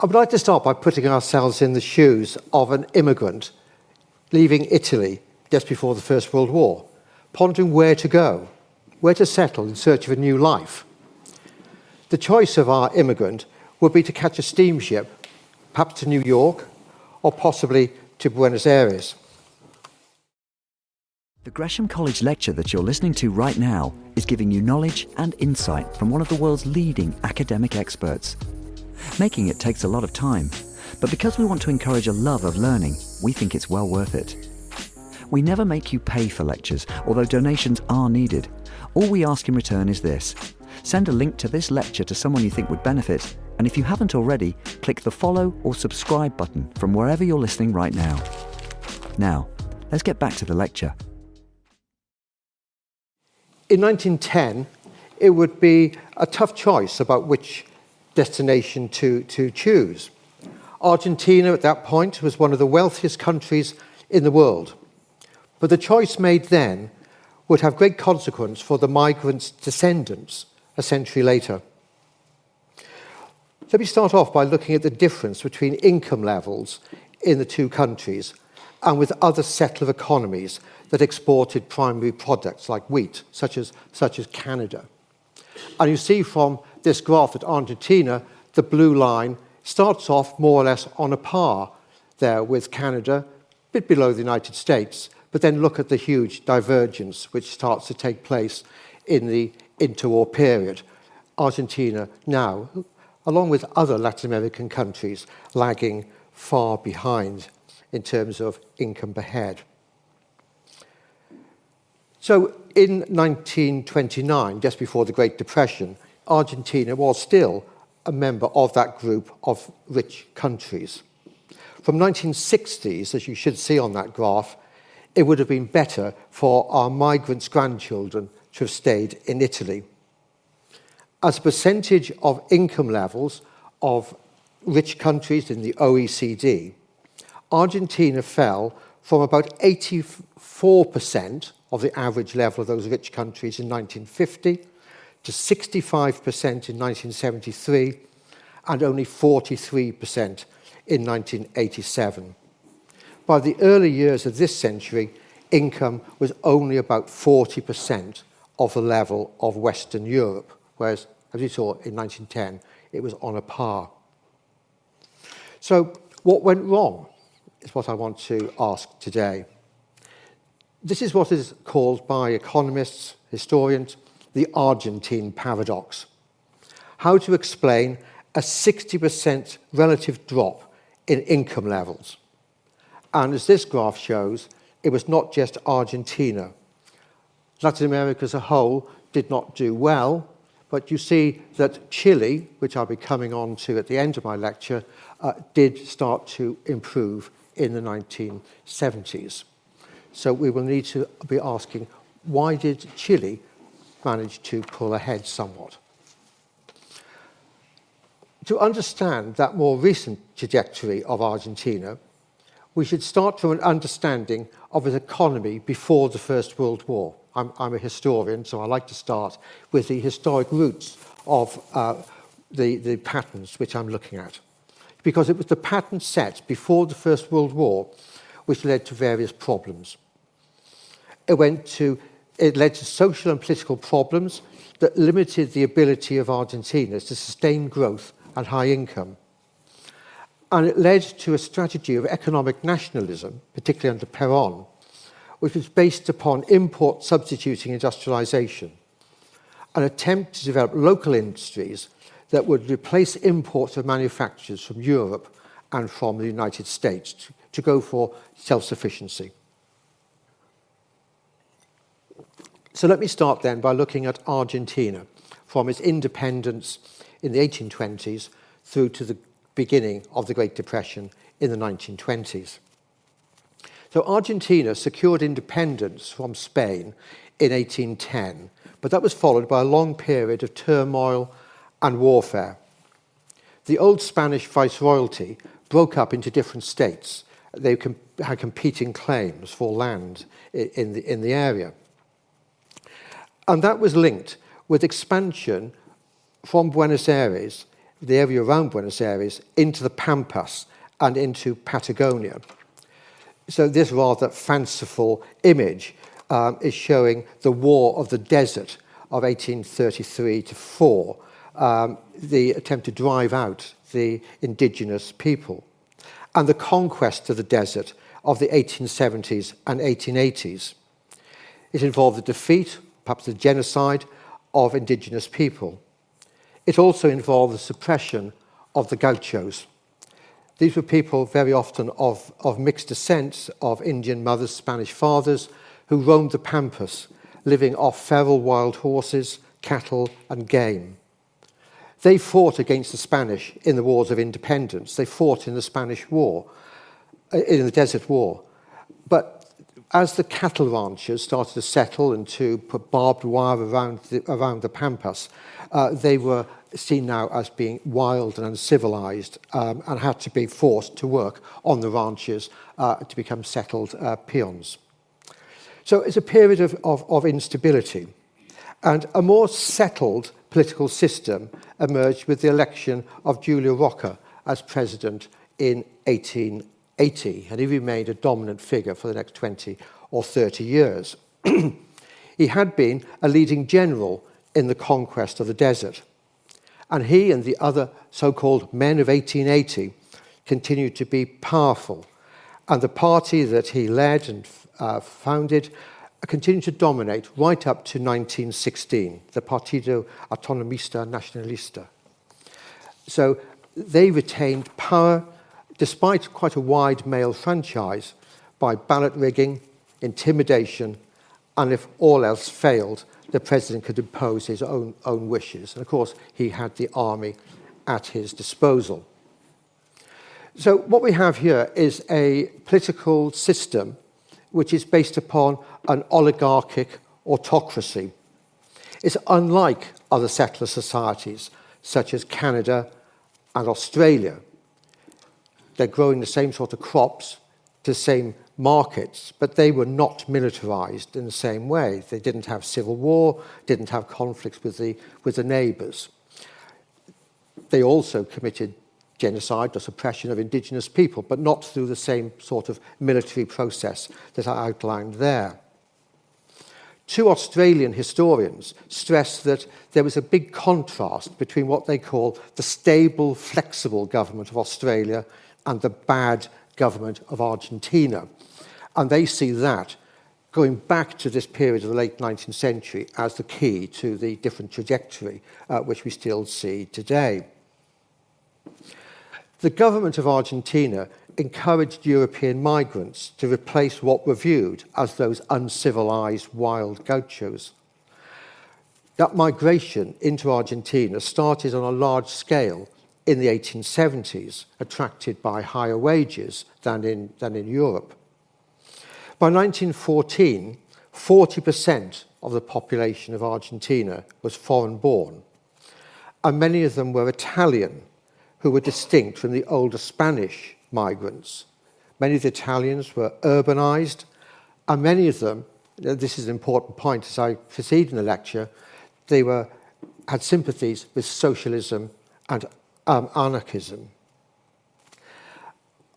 I would like to start by putting ourselves in the shoes of an immigrant leaving Italy just before the First World War, pondering where to go, where to settle in search of a new life. The choice of our immigrant would be to catch a steamship, perhaps to New York, or possibly to Buenos Aires. The Gresham College lecture that you're listening to right now is giving you knowledge and insight from one of the world's leading academic experts. Making it takes a lot of time, but because we want to encourage a love of learning, we think it's well worth it. We never make you pay for lectures, although donations are needed. All we ask in return is this: send a link to this lecture to someone you think would benefit, and if you haven't already, click the follow or subscribe button from wherever you're listening right now. Now, let's get back to the lecture. In 1910, it would be a tough choice about which destination to choose. Argentina at that point was one of the wealthiest countries in the world. But the choice made then would have great consequence for the migrants' descendants a century later. Let me start off by looking at the difference between income levels in the two countries and with other settler economies that exported primary products like wheat, such as Canada. And you see from this graph that Argentina, the blue line, starts off more or less on a par there with Canada, a bit below the United States, but then look at the huge divergence which starts to take place in the interwar period. Argentina now, along with other Latin American countries, lagging far behind in terms of income per head. So in 1929, just before the Great Depression, Argentina was still a member of that group of rich countries. From 1960s, as you should see on that graph, it would have been better for our migrants' grandchildren to have stayed in Italy. As a percentage of income levels of rich countries in the OECD, Argentina fell from about 84% of the average level of those rich countries in 1950 to 65% in 1973 and only 43% in 1987. By the early years of this century, income was only about 40% of the level of Western Europe, whereas, as you saw in 1910, it was on a par. So what went wrong is what I want to ask today. This is what is called by economists, historians, the Argentine paradox. How to explain a 60% relative drop in income levels. And as this graph shows, it was not just Argentina. Latin America as a whole did not do well, but you see that Chile, which I'll be coming on to at the end of my lecture, did start to improve in the 1970s. So we will need to be asking, why did Chile manage to pull ahead somewhat? To understand that more recent trajectory of Argentina, we should start from an understanding of its economy before the First World War. I'm a historian, so I like to start with the historic roots of the patterns which I'm looking at. Because it was the pattern set before the First World War which led to various problems. It led to social and political problems that limited the ability of Argentina to sustain growth and high income. And it led to a strategy of economic nationalism, particularly under Perón, which was based upon import substituting industrialization, an attempt to develop local industries that would replace imports of manufacturers from Europe and from the United States to go for self-sufficiency. So let me start then by looking at Argentina from its independence in the 1820s through to the beginning of the Great Depression in the 1920s. So Argentina secured independence from Spain in 1810, but that was followed by a long period of turmoil and warfare. The old Spanish viceroyalty broke up into different states. They had competing claims for land in the area. And that was linked with expansion from Buenos Aires the area around Buenos Aires, into the Pampas and into Patagonia. So this rather fanciful image is showing the War of the Desert of 1833 to 4, the attempt to drive out the indigenous people, and the conquest of the desert of the 1870s and 1880s. It involved the defeat, perhaps the genocide, of indigenous people. It also involved the suppression of the gauchos. These were people very often of mixed descent, of Indian mothers, Spanish fathers, who roamed the pampas, living off feral wild horses, cattle, and game. They fought against the Spanish in the wars of independence. They fought in the Spanish War, in the Desert War. But as the cattle ranchers started to settle and to put barbed wire around the pampas, they were seen now as being wild and uncivilized, and had to be forced to work on the ranches to become settled peons. So it's a period of instability. And a more settled political system emerged with the election of Julio Roca as president in 1880, and he remained a dominant figure for the next 20 or 30 years. He had been a leading general in the conquest of the desert, and he and the other so-called men of 1880 continued to be powerful, and the party that he led and founded continued to dominate right up to 1916, the Partido Autonomista Nacionalista. So they retained power despite quite a wide male franchise by ballot rigging, intimidation, and if all else failed, the president could impose his own wishes. And of course, he had the army at his disposal. So what we have here is a political system which is based upon an oligarchic autocracy. It's unlike other settler societies, such as Canada and Australia. They're growing the same sort of crops to the same markets, but they were not militarized in the same way. They didn't have civil war, didn't have conflicts with the neighbors. They also committed genocide or suppression of indigenous people, but not through the same sort of military process that I outlined there. Two Australian historians stress that there was a big contrast between what they call the stable, flexible government of Australia and the bad government of Argentina. And they see that going back to this period of the late 19th century as the key to the different trajectory which we still see today. The government of Argentina encouraged European migrants to replace what were viewed as those uncivilized wild gauchos. That migration into Argentina started on a large scale in the 1870s, attracted by higher wages than in Europe. By 1914, 40% of the population of Argentina was foreign-born, and many of them were Italian, who were distinct from the older Spanish migrants. Many of the Italians were urbanized, and many of them, this is an important point as I proceed in the lecture, they had sympathies with socialism and anarchism.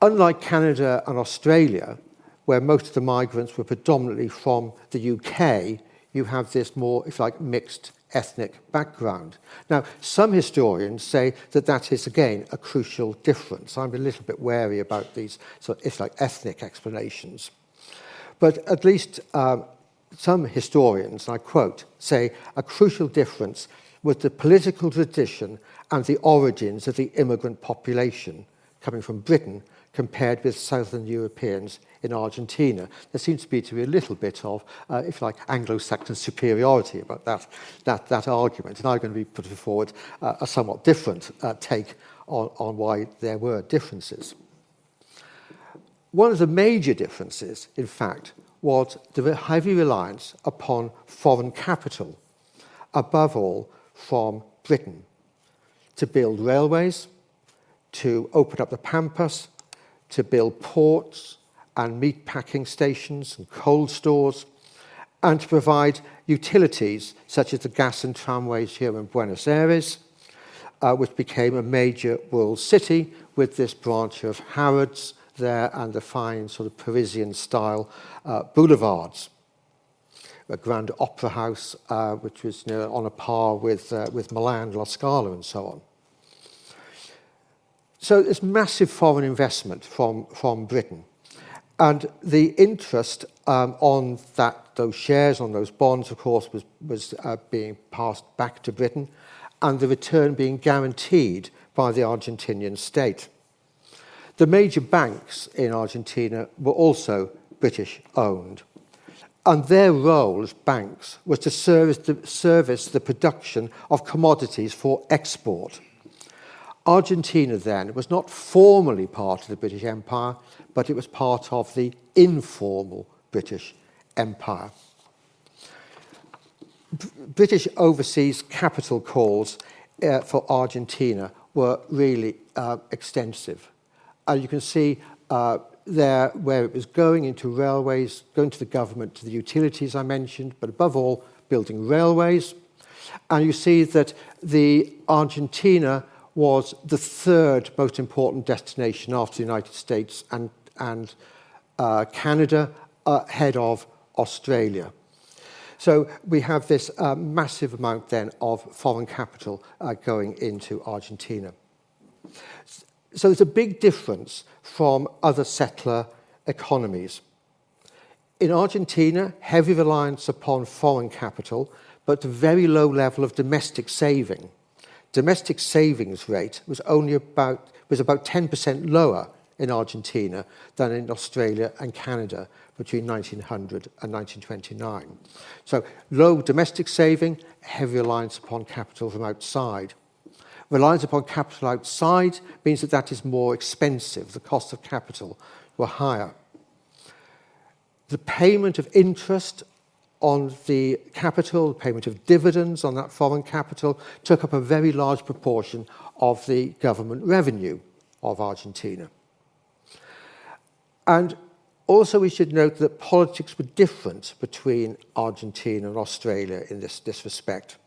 Unlike Canada and Australia, where most of the migrants were predominantly from the UK, you have this more, if you like, mixed ethnic background. Now, some historians say that that is, again, a crucial difference. I'm a little bit wary about these sort of, if you like, ethnic explanations. But at least some historians, and I quote, say a crucial difference was the political tradition and the origins of the immigrant population coming from Britain compared with Southern Europeans in Argentina. There seems to be a little bit of, if you like, Anglo-Saxon superiority about that argument. And I'm going to be putting forward a somewhat different take on why there were differences. One of the major differences, in fact, was the heavy reliance upon foreign capital, above all from Britain, to build railways, to open up the pampas, to build ports and meat packing stations and cold stores, and to provide utilities such as the gas and tramways here in Buenos Aires, which became a major world city with this branch of Harrods there and the fine sort of Parisian-style boulevards. A Grand Opera House, which was on a par with Milan, La Scala, and so on. So there's massive foreign investment from Britain. And the interest on those shares, on those bonds, of course, was being passed back to Britain, and the return being guaranteed by the Argentinian state. The major banks in Argentina were also British-owned, and their role as banks was to service the production of commodities for export. Argentina then was not formally part of the British Empire, but it was part of the informal British Empire. British overseas capital calls for Argentina were really extensive. And you can see there where it was going into railways, going to the government, to the utilities I mentioned, but above all, building railways. And you see that the Argentina was the third most important destination after the United States and Canada, ahead of Australia. So we have this massive amount then of foreign capital going into Argentina. So there's a big difference from other settler economies. In Argentina, heavy reliance upon foreign capital, but a very low level of domestic saving. Domestic savings rate was about 10% lower in Argentina than in Australia and Canada between 1900 and 1929. So low domestic saving, heavy reliance upon capital from outside. Reliance upon capital outside means that is more expensive. The cost of capital were higher. The payment of interest on the capital, the payment of dividends on that foreign capital, took up a very large proportion of the government revenue of Argentina. And also we should note that politics were different between Argentina and Australia in this respect.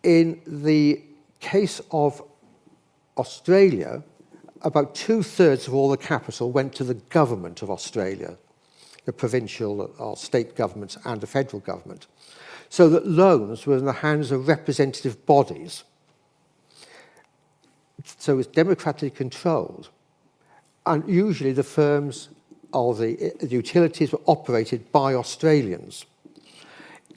In the case of Australia, about 2/3 of all the capital went to the government of Australia, the provincial or state governments and the federal government, so that loans were in the hands of representative bodies. So it was democratically controlled. And usually the firms or the utilities were operated by Australians.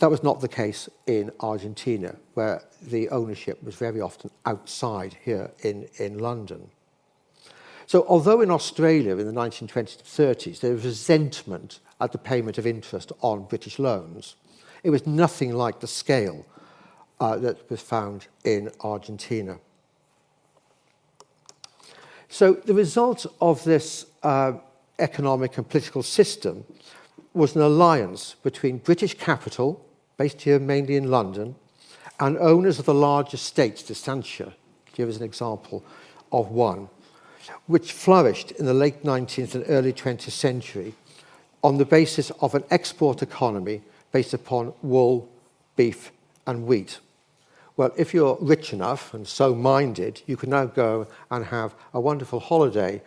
That was not the case in Argentina, where the ownership was very often outside here in London. So although in Australia in the 1920s to 30s there was resentment at the payment of interest on British loans, it was nothing like the scale that was found in Argentina. So the result of this economic and political system was an alliance between British capital, based here mainly in London, and owners of the large estates, Distancia, to give us an example of one, which flourished in the late 19th and early 20th century on the basis of an export economy based upon wool, beef, and wheat. Well, if you're rich enough and so minded, you can now go and have a wonderful holiday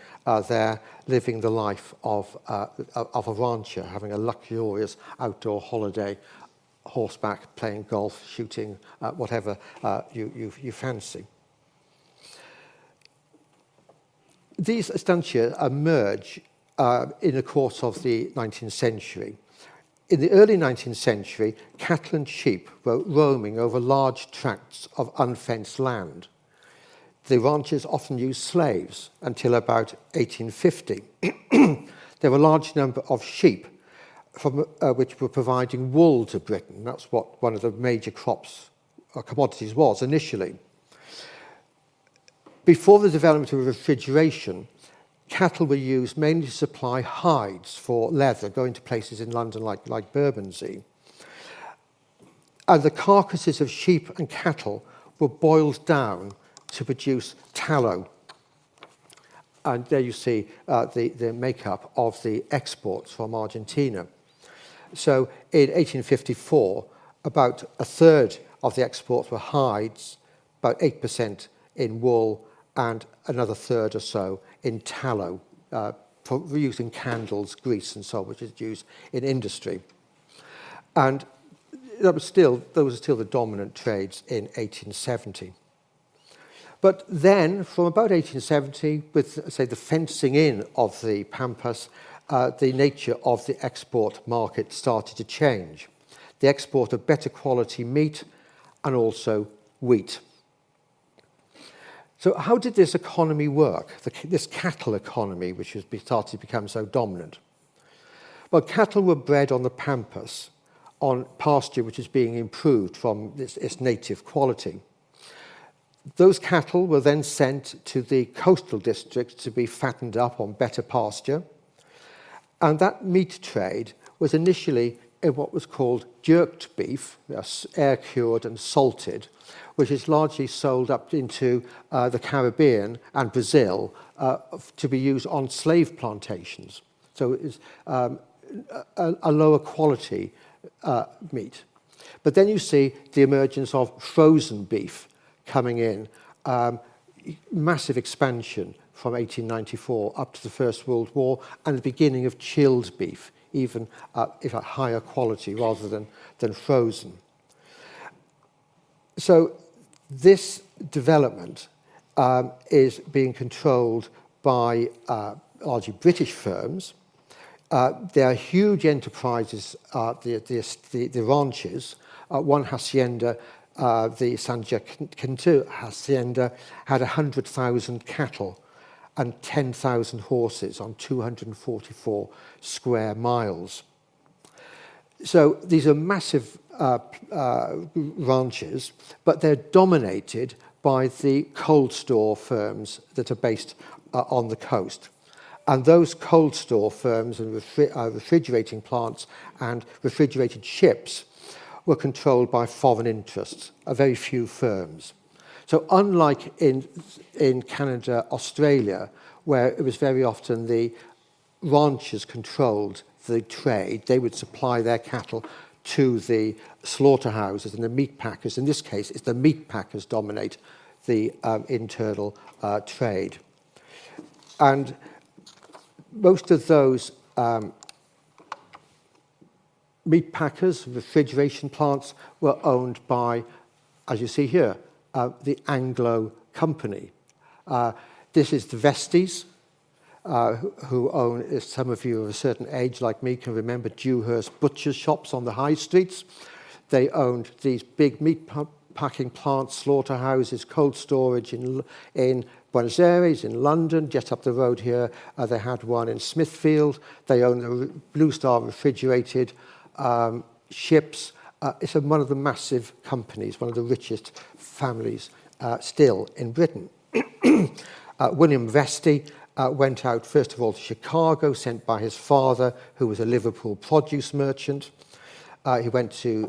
there, living the life of a rancher, having a luxurious outdoor holiday, horseback, playing golf, shooting, whatever you fancy. These estancia emerge in the course of the 19th century. In the early 19th century, cattle and sheep were roaming over large tracts of unfenced land. The ranchers often used slaves until about 1850. There were a large number of sheep which were providing wool to Britain. That's what one of the major crops or commodities was initially. Before the development of refrigeration, cattle were used mainly to supply hides for leather, going to places in London like Bermondsey. And the carcasses of sheep and cattle were boiled down to produce tallow. And there you see the makeup of the exports from Argentina. So in 1854, about a third of the exports were hides, about 8% in wool, and another third or so in tallow, for use in candles, grease, and so on, which is used in industry. And those were still the dominant trades in 1870. But then, from about 1870, with, say, the fencing in of the pampas, the nature of the export market started to change. The export of better quality meat and also wheat. So how did this economy work, this cattle economy, which has started to become so dominant? Well, cattle were bred on the pampas, on pasture which is being improved from its native quality. Those cattle were then sent to the coastal districts to be fattened up on better pasture. And that meat trade was initially in what was called jerked beef, air-cured and salted, which is largely sold up into the Caribbean and Brazil to be used on slave plantations. So it is a lower quality meat. But then you see the emergence of frozen beef coming in, massive expansion from 1894 up to the First World War, and the beginning of chilled beef, even if at higher quality rather than frozen. So this development is being controlled by largely British firms. There are huge enterprises, the ranches. One hacienda, the San Jacinto hacienda, had 100,000 cattle and 10,000 horses on 244 square miles. So these are massive ranches, but they're dominated by the cold store firms that are based on the coast. And those cold store firms and refrigerating plants and refrigerated ships were controlled by foreign interests, a very few firms. So unlike in Canada, Australia, where it was very often the ranchers controlled the trade, they would supply their cattle to the slaughterhouses and the meat packers. In this case, it's the meat packers dominate the internal trade. And most of those meat packers, refrigeration plants, were owned by, as you see here, the Anglo Company. This is the Vesties, who own, if some of you of a certain age like me can remember Dewhurst butcher shops on the high streets. They owned these big meat packing plants, slaughterhouses, cold storage in Buenos Aires, in London, just up the road here. They had one in Smithfield. They owned the Blue Star refrigerated ships. It's one of the massive companies, one of the richest families still in Britain. William Vesty went out, first of all, to Chicago, sent by his father, who was a Liverpool produce merchant. He went to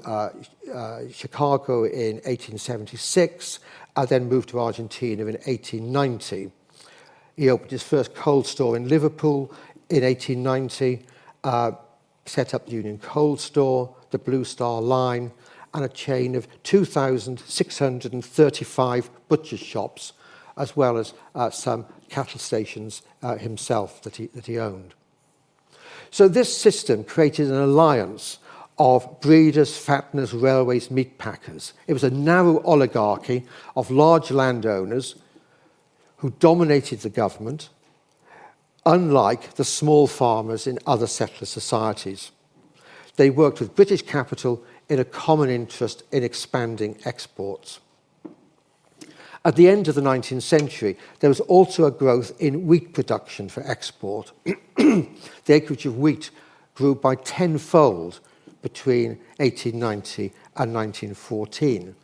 Chicago in 1876, then moved to Argentina in 1890. He opened his first cold store in Liverpool in 1890, set up the Union Cold Store, the Blue Star Line, and a chain of 2,635 butcher shops, as well as some cattle stations himself that he owned. So this system created an alliance of breeders, fatteners, railways, meat packers. It was a narrow oligarchy of large landowners who dominated the government, unlike the small farmers in other settler societies. They worked with British capital in a common interest in expanding exports. At the end of the 19th century, there was also a growth in wheat production for export. The acreage of wheat grew by tenfold between 1890 and 1914.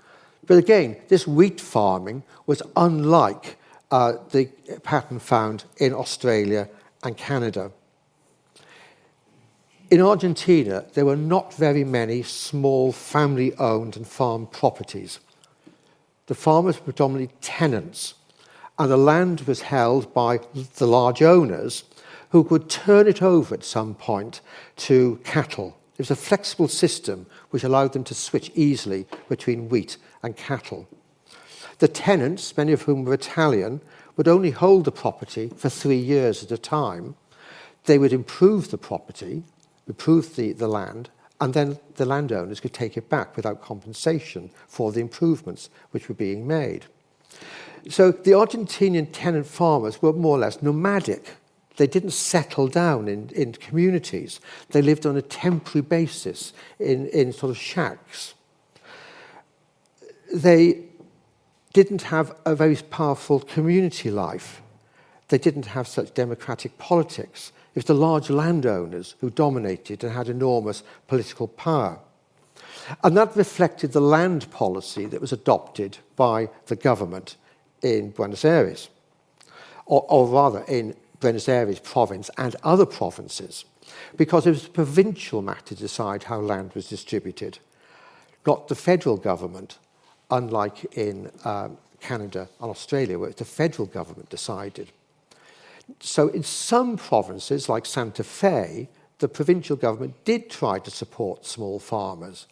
But again, this wheat farming was unlike the pattern found in Australia and Canada. In Argentina, there were not very many small family-owned and farm properties. The farmers were predominantly tenants, and the land was held by the large owners who could turn it over at some point to cattle. It was a flexible system which allowed them to switch easily between wheat and cattle. The tenants, many of whom were Italian, would only hold the property for 3 years at a time. They would improve the property, improve the land, and then the landowners could take it back without compensation for the improvements which were being made. So the Argentinian tenant farmers were more or less nomadic. They didn't settle down in communities. They lived on a temporary basis in sort of shacks. They didn't have a very powerful community life. They didn't have such democratic politics. It was the large landowners who dominated and had enormous political power. And that reflected the land policy that was adopted by the government in Buenos Aires, or rather in Buenos Aires province and other provinces, because it was a provincial matter to decide how land was distributed, not the federal government, unlike in Canada and Australia, where the federal government decided. So in some provinces, like Santa Fe, the provincial government did try to support small farmers,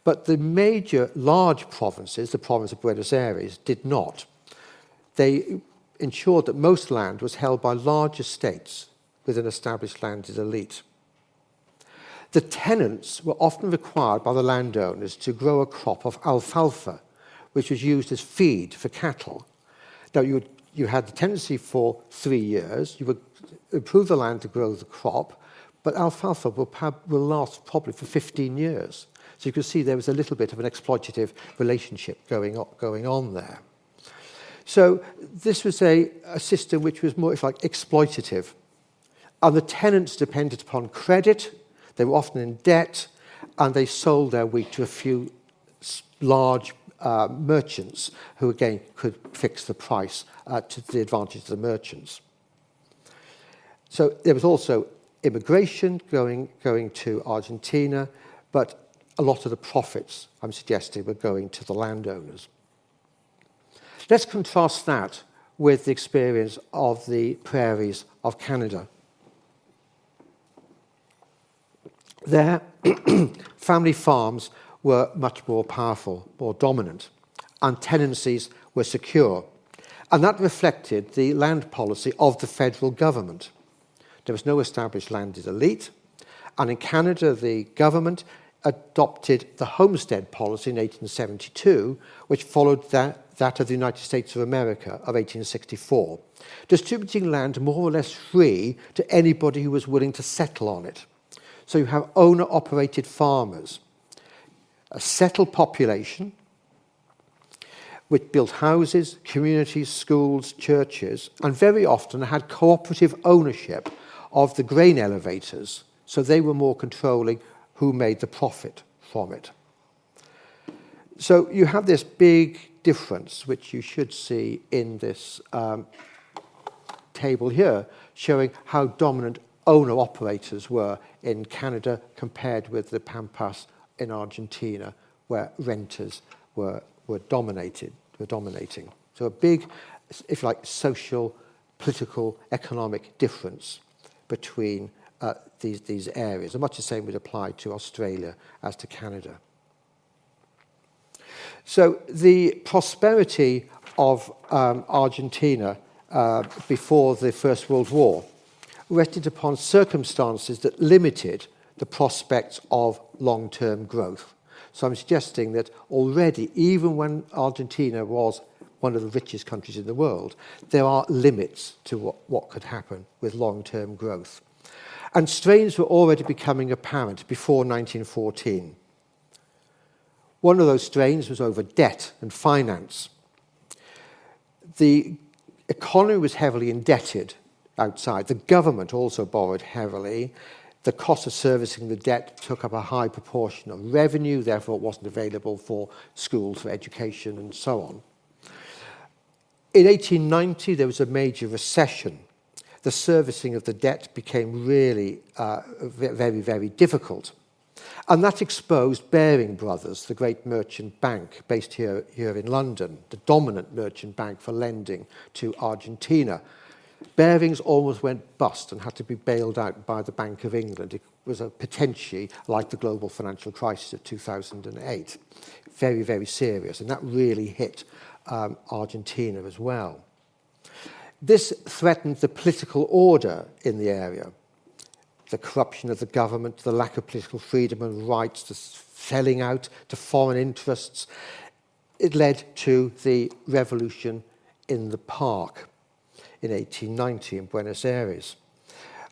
but the major large provinces, the province of Buenos Aires, did not. They ensured that most land was held by large estates with an established landed elite. The tenants were often required by the landowners to grow a crop of alfalfa, which was used as feed for cattle. Now, you had the tenancy for 3 years. You would improve the land to grow the crop, but alfalfa will last probably for 15 years. So you can see there was a little bit of an exploitative relationship going on there. So this was a system which was more, if like, exploitative. And the tenants depended upon credit. They were often in debt, and they sold their wheat to a few large merchants who, again, could fix the price to the advantage of the merchants. So there was also immigration going to Argentina, but a lot of the profits, I'm suggesting, were going to the landowners. Let's contrast that with the experience of the prairies of Canada. There, family farms were much more powerful, more dominant, and tenancies were secure. And that reflected the land policy of the federal government. There was no established landed elite, and in Canada, the government adopted the homestead policy in 1872, which followed that of the United States of America of 1864, distributing land more or less free to anybody who was willing to settle on it. So you have owner-operated farmers, a settled population which built houses, communities, schools, churches, and very often had cooperative ownership of the grain elevators, so they were more controlling who made the profit from it. So you have this big difference, which you should see in this table here, showing how dominant owner-operators were in Canada compared with the Pampas in Argentina, where renters were dominating. So a big, if you like, social, political, economic difference between these areas. And much the same would apply to Australia as to Canada. So the prosperity of Argentina before the First World War rested upon circumstances that limited the prospects of long-term growth. So I'm suggesting that already, even when Argentina was one of the richest countries in the world, there are limits to what could happen with long-term growth. And strains were already becoming apparent before 1914. One of those strains was over debt and finance. The economy was heavily indebted outside. The government also borrowed heavily. The cost of servicing the debt took up a high proportion of revenue, therefore it wasn't available for schools, for education, and so on. In 1890, there was a major recession. The servicing of the debt became really very, very difficult. And that exposed Baring Brothers, the great merchant bank based here in London, the dominant merchant bank for lending to Argentina. Barings almost went bust and had to be bailed out by the Bank of England. It was potentially like the global financial crisis of 2008. Very, very serious. And that really hit Argentina as well. This threatened the political order in the area. The corruption of the government, the lack of political freedom and rights, the selling out to foreign interests. It led to the revolution in the Park in 1890 in Buenos Aires,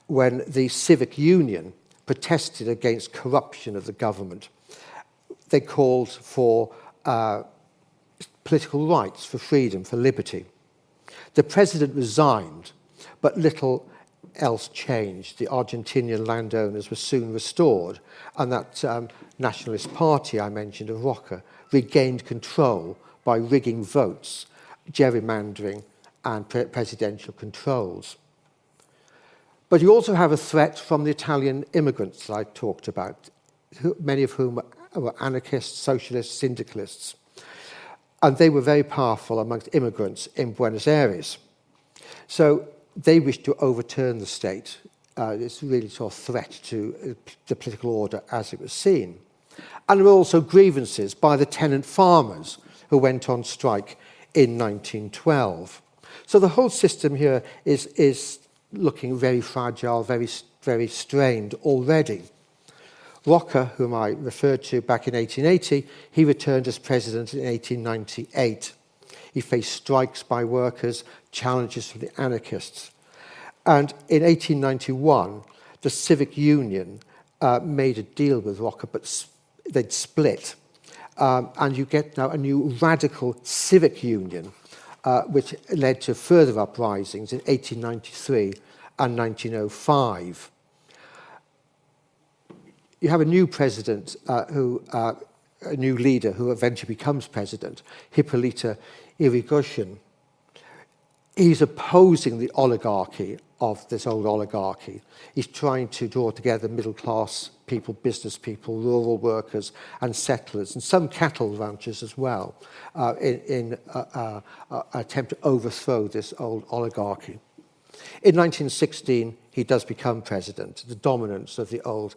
when the civic union protested against corruption of the government. They called for political rights, for freedom, for liberty. The president resigned, but little else changed. The Argentinian landowners were soon restored, and that nationalist party I mentioned of Roca regained control by rigging votes, gerrymandering, and presidential controls. But you also have a threat from the Italian immigrants that I talked about, many of whom were anarchists, socialists, syndicalists. And they were very powerful amongst immigrants in Buenos Aires. So they wished to overturn the state. It's really sort of threat to the political order as it was seen. And there were also grievances by the tenant farmers who went on strike in 1912. So the whole system here is looking very fragile, very strained already. Roca, whom I referred to back in 1880, he returned as president in 1898. He faced strikes by workers, challenges from the anarchists. And in 1891, the civic union made a deal with Roca, but they'd split. And you get now a new radical civic union, which led to further uprisings in 1893 and 1905. You have a new president, a new leader who eventually becomes president, Hippolyta Yrigoyen. He's opposing the oligarchy of this old oligarchy. He's trying to draw together middle-class people, business people, rural workers and settlers, and some cattle ranchers as well, in an attempt to overthrow this old oligarchy. In 1916, he does become president. The dominance of the old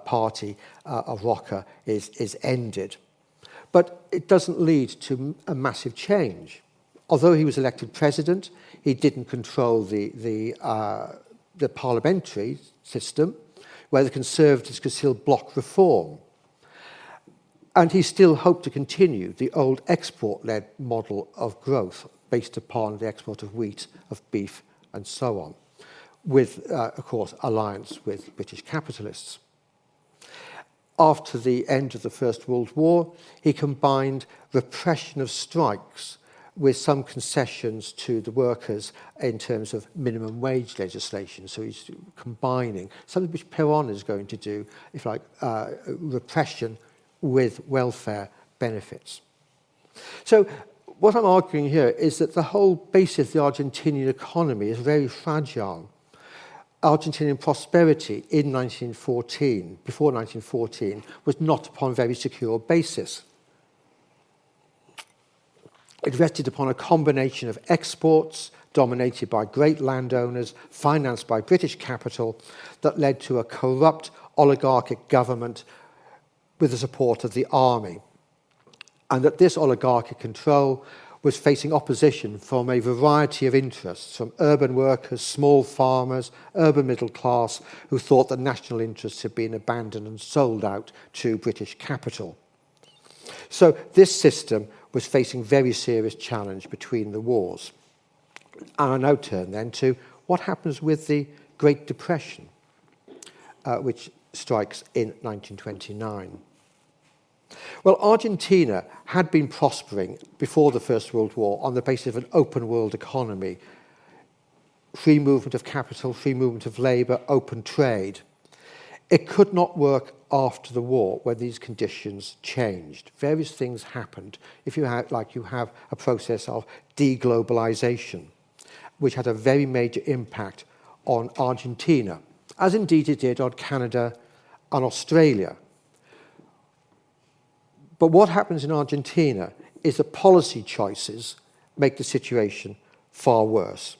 party of Roca is ended. But it doesn't lead to a massive change. Although he was elected president, he didn't control the parliamentary system, where the Conservatives could still block reform. And he still hoped to continue the old export-led model of growth based upon the export of wheat, of beef, and so on, with, of course, alliance with British capitalists. After the end of the First World War, he combined repression of strikes with some concessions to the workers in terms of minimum wage legislation. So he's combining something which Perón is going to do, if like, repression with welfare benefits. So what I'm arguing here is that the whole basis of the Argentinian economy is very fragile. Argentinian prosperity in 1914, before 1914, was not upon a very secure basis. It rested upon a combination of exports dominated by great landowners, financed by British capital, that led to a corrupt oligarchic government with the support of the army. And that this oligarchic control was facing opposition from a variety of interests, from urban workers, small farmers, urban middle class, who thought that national interests had been abandoned and sold out to British capital. So this system was facing very serious challenge between the wars. And I now turn then to what happens with the Great Depression, which strikes in 1929. Well, Argentina had been prospering before the First World War on the basis of an open world economy, free movement of capital, free movement of labour, open trade. It could not work after the war when these conditions changed. Various things happened. If you have, like you have a process of deglobalization, which had a very major impact on Argentina, as indeed it did on Canada and Australia. But what happens in Argentina is that policy choices make the situation far worse.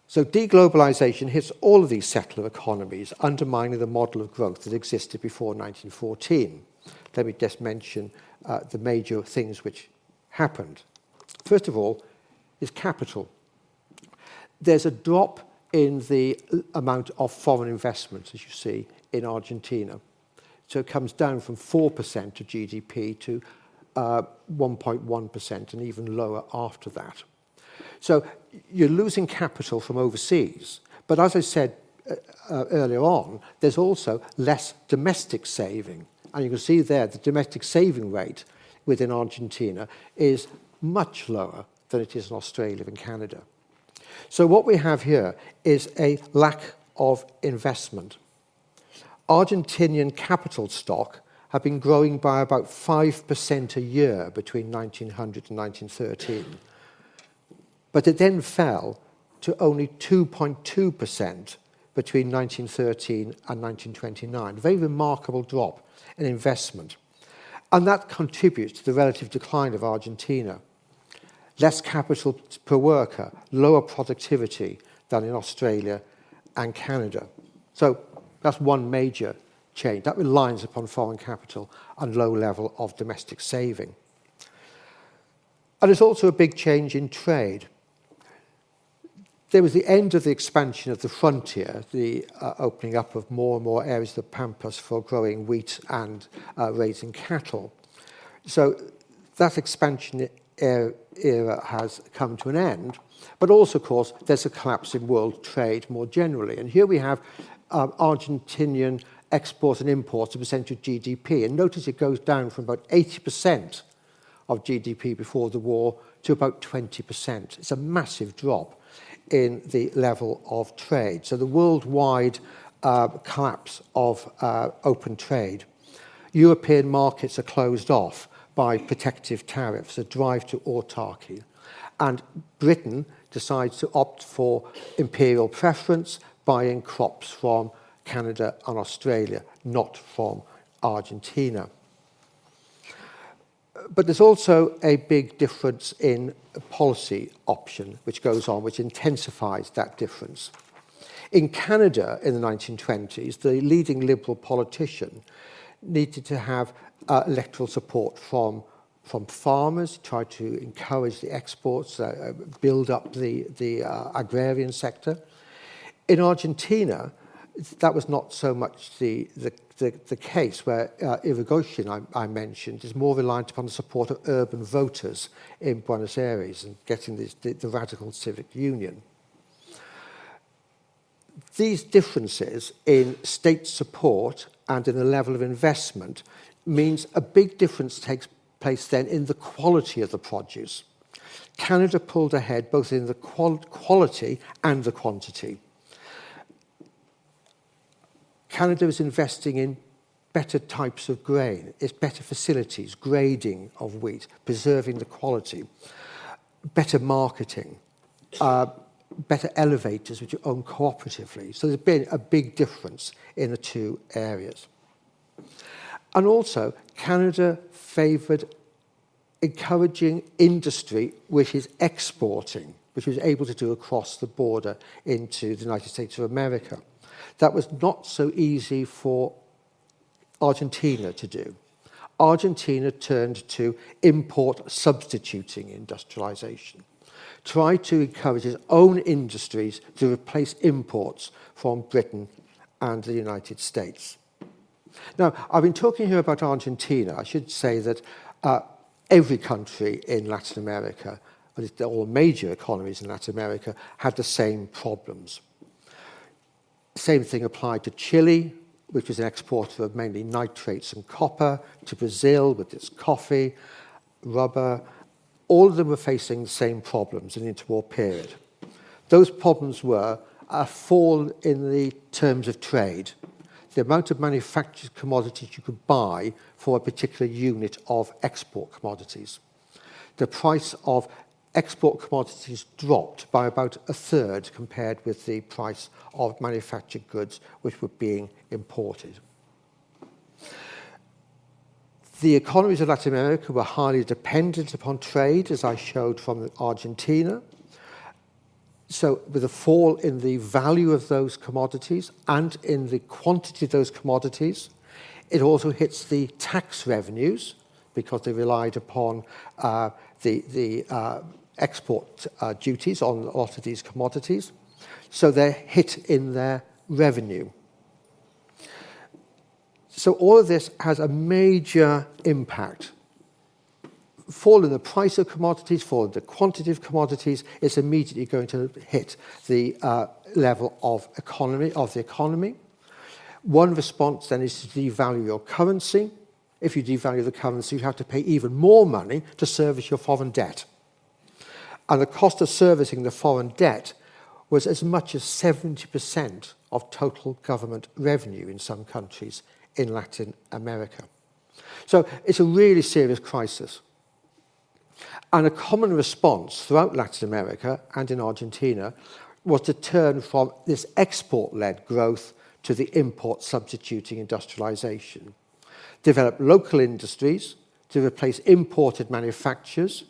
So deglobalization hits all of these settler economies, undermining the model of growth that existed before 1914. Let me just mention the major things which happened. First of all, is capital. There's a drop in the amount of foreign investment, as you see, in Argentina. So it comes down from 4% of GDP to 1.1% and even lower after that. So you're losing capital from overseas. But as I said earlier on, there's also less domestic saving. And you can see there the domestic saving rate within Argentina is much lower than it is in Australia and Canada. So what we have here is a lack of investment. Argentinian capital stock have been growing by about 5% a year between 1900 and 1913. But it then fell to only 2.2% between 1913 and 1929. A very remarkable drop in investment. And that contributes to the relative decline of Argentina. Less capital per worker, lower productivity than in Australia and Canada. So that's one major change. That relies upon foreign capital and low level of domestic saving. And there's also a big change in trade. There was the end of the expansion of the frontier, the opening up of more and more areas of the pampas for growing wheat and raising cattle. So that expansion era has come to an end. But also, of course, there's a collapse in world trade more generally. And here we have Argentinian exports and imports, a percentage of GDP. And notice it goes down from about 80% of GDP before the war to about 20%. It's a massive drop in the level of trade. So the worldwide collapse of open trade. European markets are closed off by protective tariffs, a drive to autarky. And Britain decides to opt for imperial preference, buying crops from Canada and Australia, not from Argentina. But there's also a big difference in policy option which goes on, which intensifies that difference. In Canada in the 1920s, the leading Liberal politician needed to have electoral support from farmers, try to encourage the exports, build up the agrarian sector. In Argentina, that was not so much the case, where Irigoyen, I mentioned, is more reliant upon the support of urban voters in Buenos Aires and getting the radical civic union. These differences in state support and in the level of investment means a big difference takes place then in the quality of the produce. Canada pulled ahead both in the quality and the quantity. Canada is investing in better types of grain, it's better facilities, grading of wheat, preserving the quality, better marketing, better elevators which are owned cooperatively. So there's been a big difference in the two areas. And also, Canada favoured encouraging industry which is exporting, which was able to do across the border into the United States of America. That was not so easy for Argentina to do. Argentina turned to import substituting industrialization, tried to encourage its own industries to replace imports from Britain and the United States. Now, I've been talking here about Argentina. I should say that every country in Latin America, all major economies in Latin America, had the same problems. Same thing applied to Chile, which was an exporter of mainly nitrates and copper, to Brazil with its coffee, rubber. All of them were facing the same problems in the interwar period. Those problems were a fall in the terms of trade, the amount of manufactured commodities you could buy for a particular unit of export commodities. The price of export commodities dropped by about a third compared with the price of manufactured goods which were being imported. The economies of Latin America were highly dependent upon trade, as I showed from Argentina. So with a fall in the value of those commodities and in the quantity of those commodities, it also hits the tax revenues because they relied upon the export duties on a lot of these commodities, so they're hit in their revenue. So all of this has a major impact. Fall in the price of commodities, fall in the quantity of commodities, it's immediately going to hit the level of the economy. One response then is to devalue your currency. If you devalue the currency, you have to pay even more money to service your foreign debt. And the cost of servicing the foreign debt was as much as 70% of total government revenue in some countries in Latin America. So it's a really serious crisis. And a common response throughout Latin America and in Argentina was to turn from this export-led growth to the import-substituting industrialization. Develop local industries to replace imported manufactures,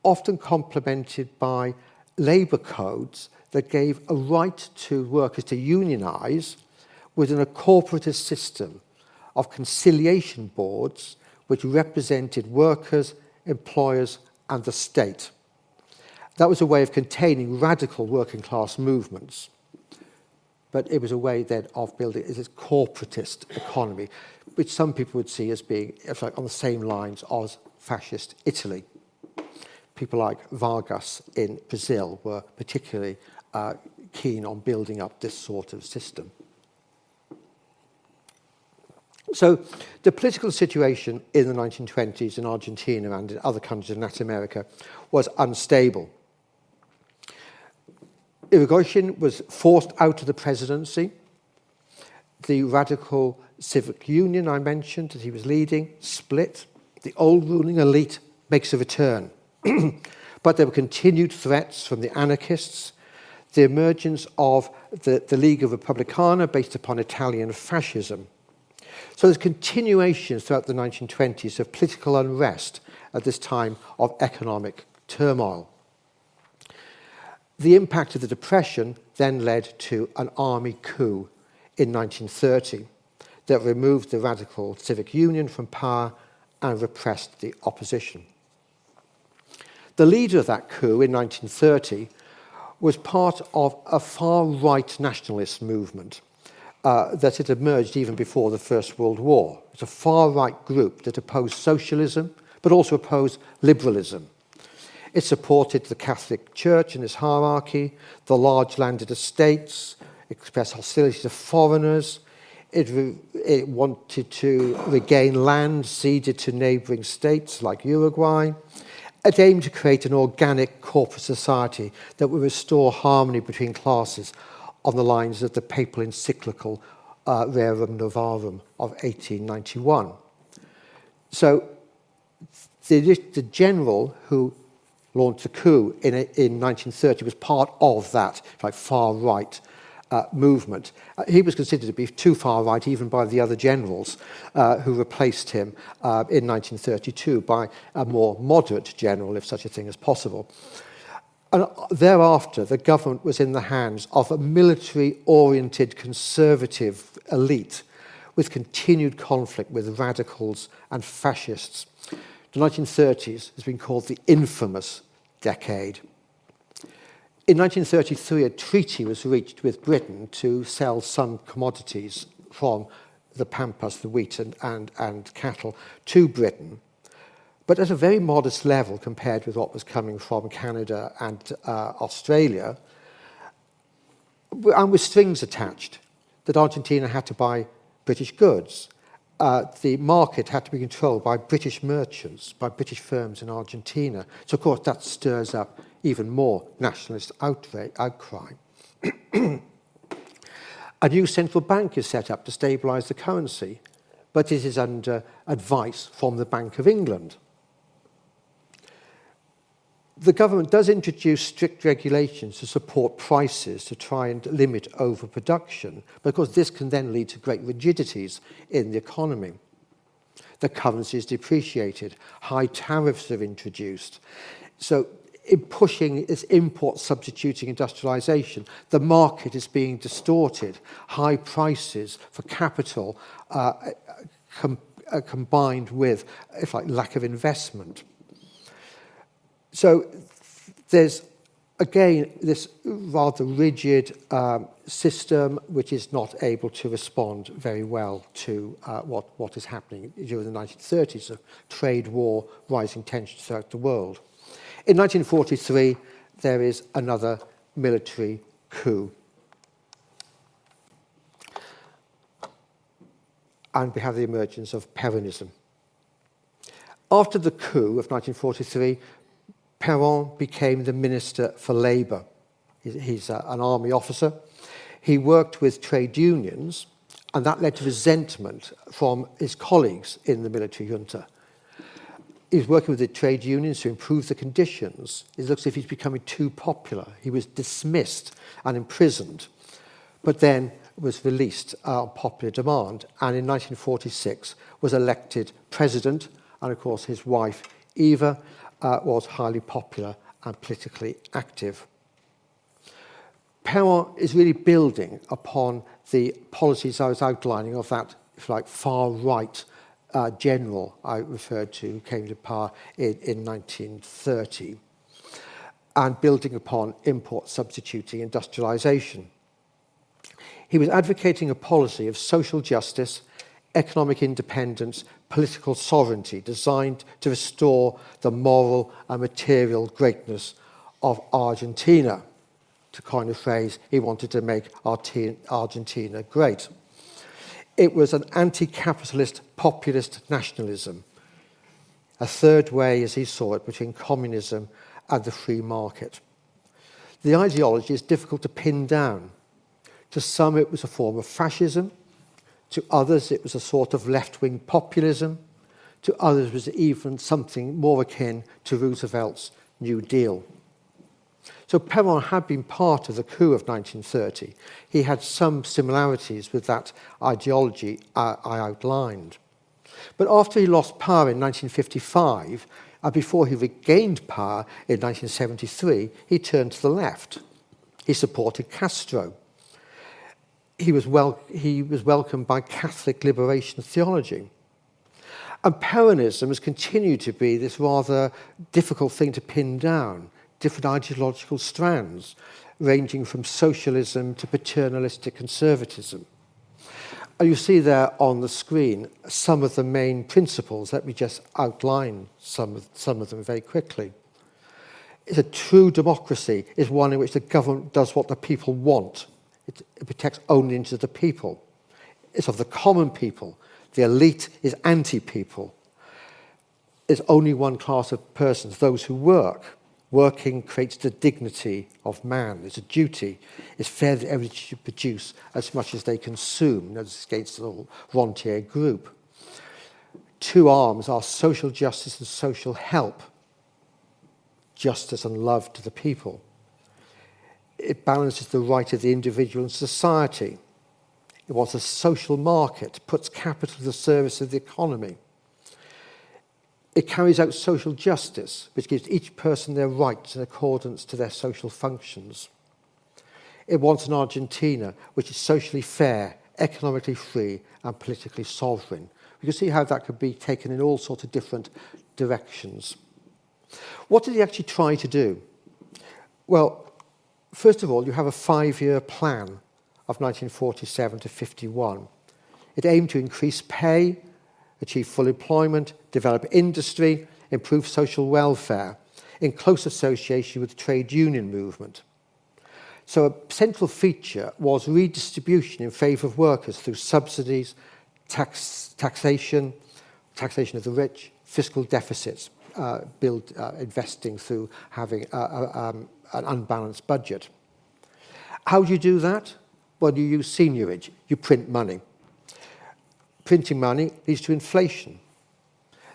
often complemented by labour codes that gave a right to workers to unionize within a corporatist system of conciliation boards which represented workers, employers, and the state. That was a way of containing radical working class movements. But it was a way then of building this corporatist economy, which some people would see as being on the same lines as fascist Italy. People like Vargas in Brazil were particularly keen on building up this sort of system. So the political situation in the 1920s in Argentina and in other countries in Latin America was unstable. Gresham was forced out of the presidency. The radical civic union I mentioned that he was leading split. The old ruling elite makes a return. But there were continued threats from the anarchists, the emergence of the Liga Republicana based upon Italian fascism. So there's continuation throughout the 1920s of political unrest at this time of economic turmoil. The impact of the Depression then led to an army coup in 1930 that removed the radical civic union from power and repressed the opposition. The leader of that coup in 1930 was part of a far-right nationalist movement that had emerged even before the First World War. It's a far-right group that opposed socialism, but also opposed liberalism. It supported the Catholic Church and its hierarchy, the large landed estates, expressed hostility to foreigners. It wanted to regain land ceded to neighbouring states like Uruguay. It aimed to create an organic corporate society that would restore harmony between classes on the lines of the papal encyclical Rerum Novarum of 1891. So the general who launched the coup in 1930 was part of that far-right movement. He was considered to be too far-right even by the other generals who replaced him in 1932 by a more moderate general, if such a thing is possible. And thereafter, the government was in the hands of a military-oriented conservative elite with continued conflict with radicals and fascists. The 1930s has been called the infamous decade. In 1933, a treaty was reached with Britain to sell some commodities from the pampas, the wheat and cattle, to Britain, but at a very modest level compared with what was coming from Canada and Australia, and with strings attached, that Argentina had to buy British goods. The market had to be controlled by British merchants, by British firms in Argentina. So, of course, that stirs up even more nationalist outcry. A new central bank is set up to stabilise the currency, but it is under advice from the Bank of England. The government does introduce strict regulations to support prices to try and limit overproduction, because this can then lead to great rigidities in the economy. The currency is depreciated, high tariffs are introduced. So in pushing this import substituting industrialization, the market is being distorted. High prices for capital combined with lack of investment. So there's, again, this rather rigid system which is not able to respond very well to what is happening during the 1930s, a trade war, rising tensions throughout the world. In 1943, there is another military coup. And we have the emergence of Peronism. After the coup of 1943, Peron became the Minister for Labour. He's an army officer. He worked with trade unions, and that led to resentment from his colleagues in the military junta. He was working with the trade unions to improve the conditions. It looks as if he's becoming too popular. He was dismissed and imprisoned, but then was released on popular demand, and in 1946 was elected president, and of course his wife, Eva, was highly popular and politically active. Peron is really building upon the policies I was outlining of that, if you like, far-right general I referred to, who came to power in 1930, and building upon import substituting industrialisation. He was advocating a policy of social justice, economic independence, political sovereignty designed to restore the moral and material greatness of Argentina. To coin a phrase, he wanted to make Argentina great. It was an anti-capitalist populist nationalism, a third way, as he saw it, between communism and the free market. The ideology is difficult to pin down. To some, it was a form of fascism. To others, it was a sort of left-wing populism. To others, it was even something more akin to Roosevelt's New Deal. So Peron had been part of the coup of 1930. He had some similarities with that ideology I outlined. But after he lost power in 1955, and before he regained power in 1973, he turned to the left. He supported Castro. He was welcomed by Catholic liberation theology. And Peronism has continued to be this rather difficult thing to pin down, different ideological strands, ranging from socialism to paternalistic conservatism. And you see there on the screen some of the main principles. Let me just outline some of them very quickly. It's a true democracy is one in which the government does what the people want. It protects only the interests of the people. It's of the common people. The elite is anti-people. There's only one class of persons, those who work. Working creates the dignity of man. It's a duty. It's fair that everybody should produce as much as they consume. That's against the rentier group. Two arms are social justice and social help. Justice and love to the people. It balances the right of the individual and society. It wants a social market, puts capital at the service of the economy. It carries out social justice, which gives each person their rights in accordance to their social functions. It wants an Argentina which is socially fair, economically free, and politically sovereign. You can see how that could be taken in all sorts of different directions. What did he actually try to do? Well, first of all, you have a 5-year plan of 1947 to 51. It aimed to increase pay, achieve full employment, develop industry, improve social welfare, in close association with the trade union movement. So a central feature was redistribution in favour of workers through subsidies, taxation of the rich, fiscal deficits, investing through having an unbalanced budget. How do you do that? Well, you use seigniorage. You print money. Printing money leads to inflation.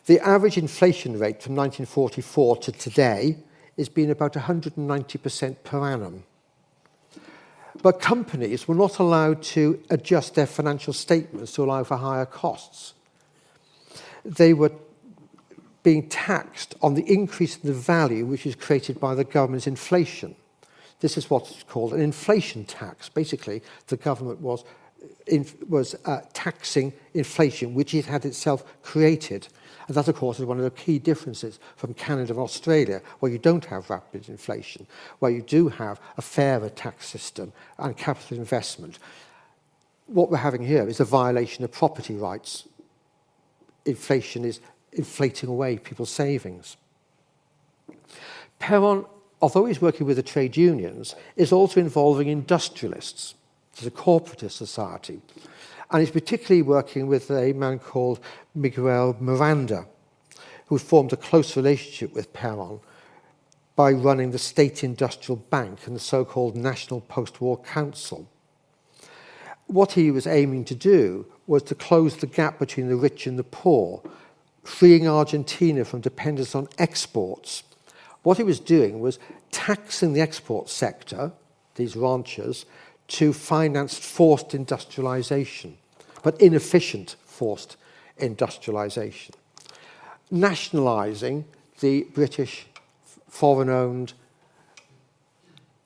The average inflation rate from 1944 to today has been about 190% per annum. But companies were not allowed to adjust their financial statements to allow for higher costs. They were being taxed on the increase in the value which is created by the government's inflation. This is what's called an inflation tax. Basically, the government was taxing inflation, which it had itself created. And that, of course, is one of the key differences from Canada and Australia, where you don't have rapid inflation, where you do have a fairer tax system and capital investment. What we're having here is a violation of property rights. Inflation is inflating away people's savings. Perron, although he's working with the trade unions, is also involving industrialists. It's a corporatist society. And he's particularly working with a man called Miguel Miranda, who formed a close relationship with Perron by running the State Industrial Bank and the so-called National Post-War Council. What he was aiming to do was to close the gap between the rich and the poor, freeing Argentina from dependence on exports. What he was doing was taxing the export sector, these ranchers, to finance forced industrialization, but inefficient forced industrialization. Nationalizing the British foreign-owned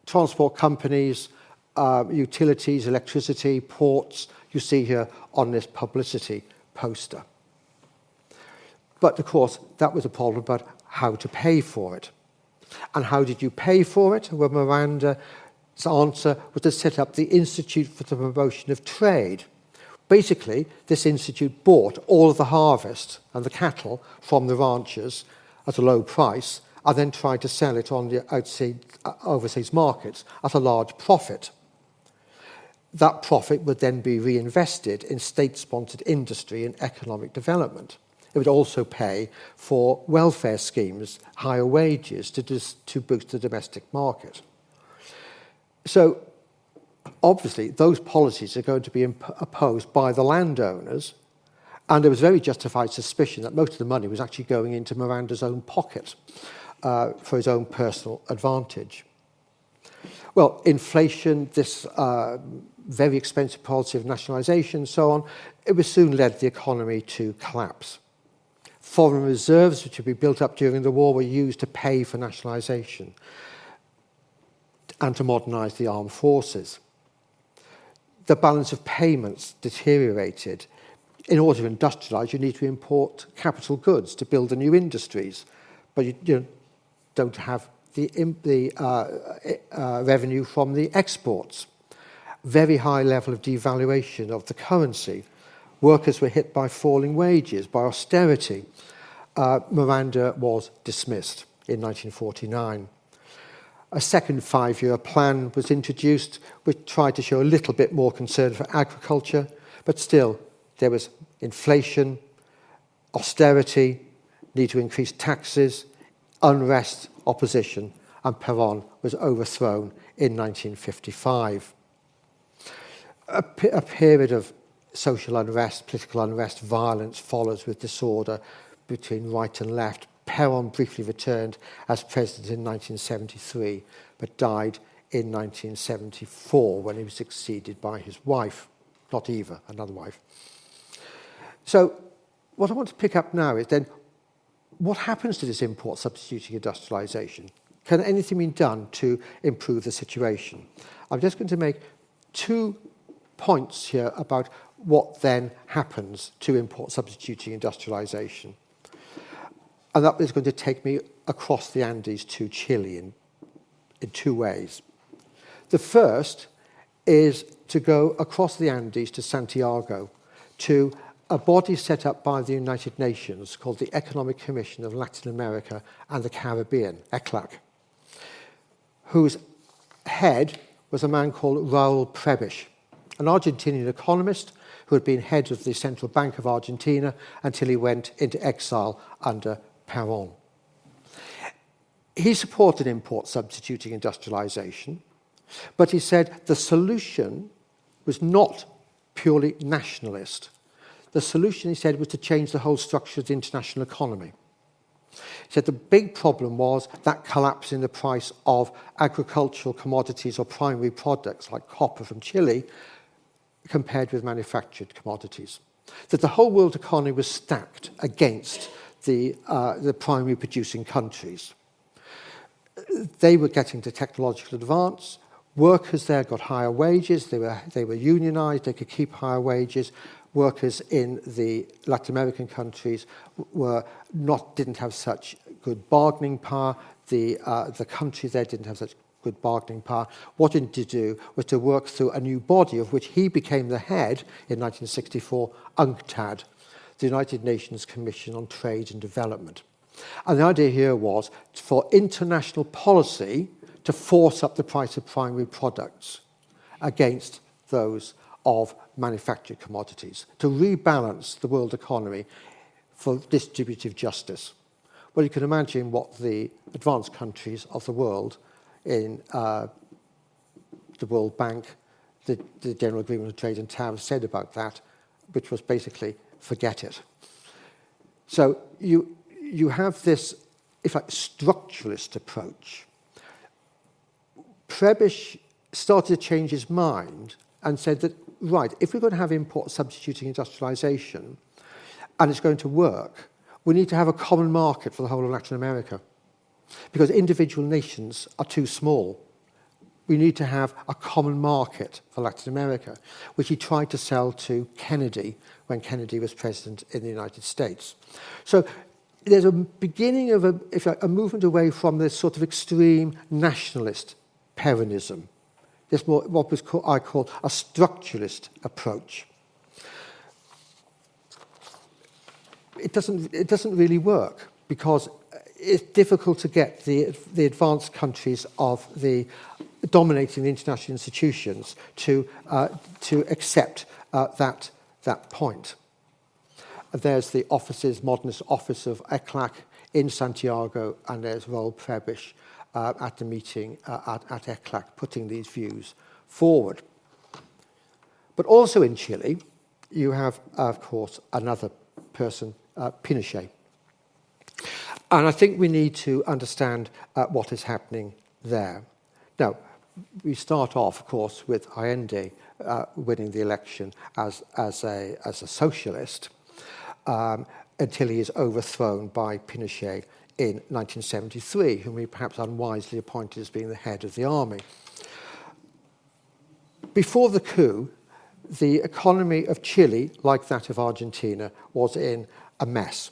transport companies, utilities, electricity, ports, you see here on this publicity poster. But, of course, that was a problem about how to pay for it. And how did you pay for it? Well, Miranda's answer was to set up the Institute for the Promotion of Trade. Basically, this institute bought all of the harvest and the cattle from the ranchers at a low price and then tried to sell it on the overseas markets at a large profit. That profit would then be reinvested in state-sponsored industry and economic development. It would also pay for welfare schemes, higher wages to boost the domestic market. So, obviously, those policies are going to be opposed by the landowners, and there was very justified suspicion that most of the money was actually going into Miranda's own pocket for his own personal advantage. Well, inflation, this very expensive policy of nationalisation and so on, it was soon led the economy to collapse. Foreign reserves, which had been built up during the war, were used to pay for nationalisation and to modernise the armed forces. The balance of payments deteriorated. In order to industrialise, you need to import capital goods to build the new industries, but you don't have the revenue from the exports. Very high level of devaluation of the currency. Workers were hit by falling wages, by austerity. Miranda was dismissed in 1949. A second five-year plan was introduced, which tried to show a little bit more concern for agriculture, but still there was inflation, austerity, need to increase taxes, unrest, opposition, and Perron was overthrown in 1955. A period of social unrest, political unrest, violence follows with disorder between right and left. Perron briefly returned as president in 1973, but died in 1974 when he was succeeded by his wife, not Eva, another wife. So what I want to pick up now is then, what happens to this import substituting industrialisation? Can anything be done to improve the situation? I'm just going to make 2 points here about what then happens to import substituting industrialisation. And that is going to take me across the Andes to Chile in 2 ways. The first is to go across the Andes to Santiago, to a body set up by the United Nations called the Economic Commission of Latin America and the Caribbean, ECLAC, whose head was a man called Raúl Prebisch, an Argentinian economist who had been head of the Central Bank of Argentina until he went into exile under Perron. He supported import substituting industrialisation, but he said the solution was not purely nationalist. The solution, he said, was to change the whole structure of the international economy. He said the big problem was that collapse in the price of agricultural commodities or primary products like copper from Chile compared with manufactured commodities. That the whole world economy was stacked against the primary producing countries. They were getting to technological advance, Workers there got higher wages. They were unionized. They could keep higher wages. Workers in the Latin American countries didn't have such good bargaining power. The countries there didn't have such good bargaining power. What he needed to do was to work through a new body of which he became the head in 1964, UNCTAD, the United Nations Commission on Trade and Development. And the idea here was for international policy to force up the price of primary products against those of manufactured commodities, to rebalance the world economy for distributive justice. Well, you can imagine what the advanced countries of the world in the World Bank, the General Agreement on Trade and Tariff said about that, which was basically, forget it. So you have this, if like, structuralist approach. Prebisch started to change his mind and said that, right, if we're going to have import substituting industrialization and it's going to work, we need to have a common market for the whole of Latin America because individual nations are too small. We need to have a common market for Latin America, which he tried to sell to Kennedy when Kennedy was president in the United States. So there's a beginning of a movement away from this sort of extreme nationalist Peronism. This more what I call a structuralist approach. It doesn't really work because it's difficult to get the advanced countries of the dominating the international institutions to accept that point. There's the modernist office of ECLAC in Santiago, and there's Raúl Prebisch at the meeting at ECLAC putting these views forward. But also in Chile, you have, of course, another person, Pinochet. And I think we need to understand what is happening there. Now, we start off, of course, with Allende winning the election as a socialist until he is overthrown by Pinochet in 1973, whom he perhaps unwisely appointed as being the head of the army. Before the coup, the economy of Chile, like that of Argentina, was in a mess.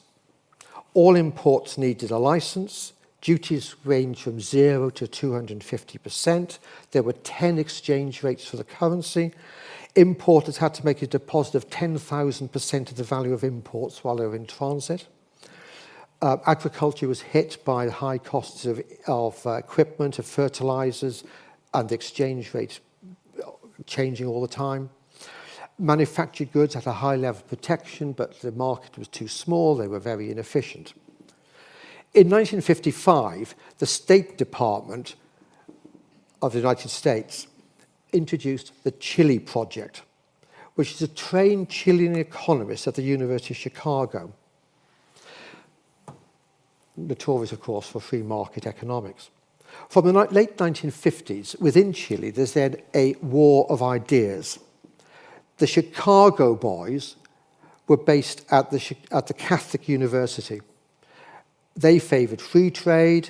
All imports needed a license. Duties ranged from 0 to 250%. There were 10 exchange rates for the currency. Importers had to make a deposit of 10,000% of the value of imports while they were in transit. Agriculture was hit by the high costs of equipment, of fertilizers, and the exchange rate changing all the time. Manufactured goods had a high level of protection, but the market was too small. They were very inefficient. In 1955, the State Department of the United States introduced the Chile Project, which is to train Chilean economists at the University of Chicago. Notorious, of course, for free market economics. From the late 1950s, within Chile, there's then a war of ideas. The Chicago boys were based at the Catholic University. They favoured free trade,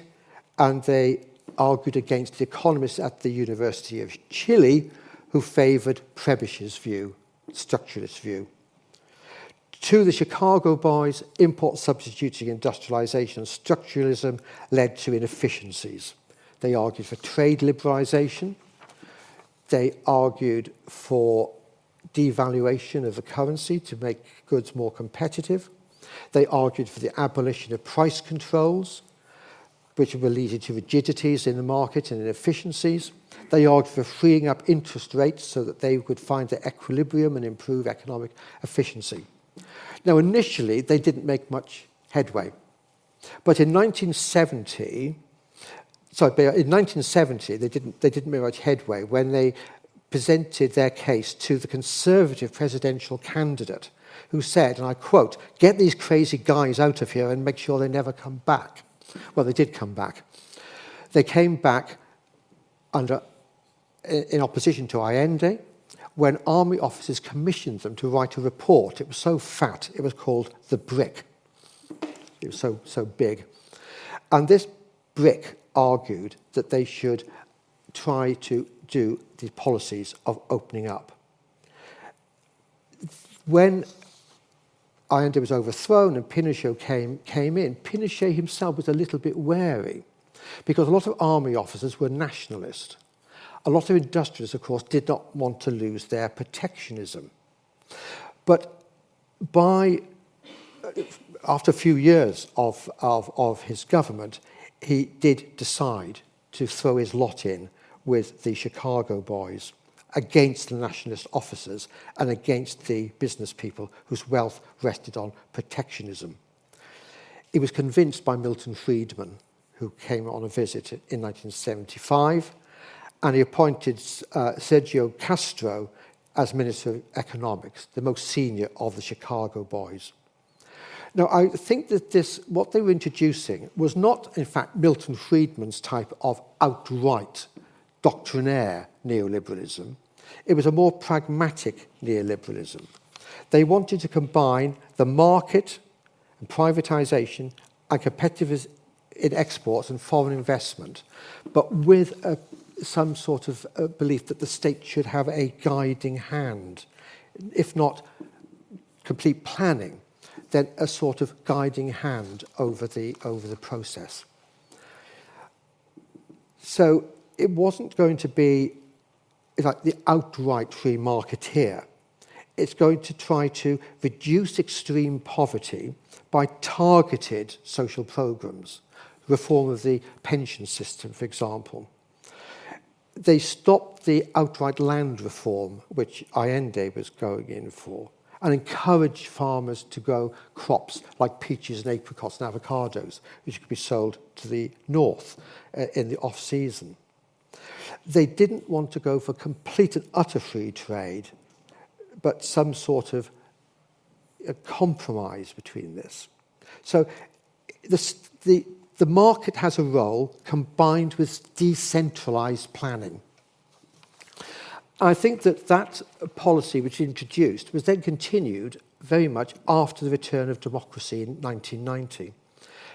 and they argued against the economists at the University of Chile, who favoured Prebisch's view, structuralist view. To the Chicago boys, import substituting industrialisation and structuralism led to inefficiencies. They argued for trade liberalisation. They argued for devaluation of the currency to make goods more competitive. They argued for the abolition of price controls, which were leading to rigidities in the market and inefficiencies. They argued for freeing up interest rates so that they could find their equilibrium and improve economic efficiency. Now, initially, they didn't make much headway. But in 1970, they didn't make much headway when they presented their case to the Conservative presidential candidate, who said, and I quote, "Get these crazy guys out of here and make sure they never come back." Well, they did come back. They came back in opposition to Allende, when army officers commissioned them to write a report. It was so fat, it was called The Brick. It was so big. And this brick argued that they should try to do the policies of opening up. When Allende was overthrown and Pinochet came in, Pinochet himself was a little bit wary because a lot of army officers were nationalist. A lot of industrialists, of course, did not want to lose their protectionism. But after a few years of his government, he did decide to throw his lot in with the Chicago boys against the nationalist officers and against the business people whose wealth rested on protectionism. He was convinced by Milton Friedman, who came on a visit in 1975, and he appointed Sergio Castro as Minister of Economics, the most senior of the Chicago boys. Now, I think that what they were introducing was not, in fact, Milton Friedman's type of outright doctrinaire neoliberalism. It was a more pragmatic neoliberalism. They wanted to combine the market and privatization and competitiveness in exports and foreign investment, but with some sort of belief that the state should have a guiding hand, if not complete planning, then a sort of guiding hand over the process. So it wasn't going to be like the outright free marketeer. It's going to try to reduce extreme poverty by targeted social programs, reform of the pension system, for example. They stopped the outright land reform, which Allende was going in for, and encouraged farmers to grow crops like peaches and apricots and avocados, which could be sold to the north in the off-season. They didn't want to go for complete and utter free trade, but some sort of a compromise between this. So the market has a role combined with decentralized planning. I think that policy which introduced was then continued very much after the return of democracy in 1990.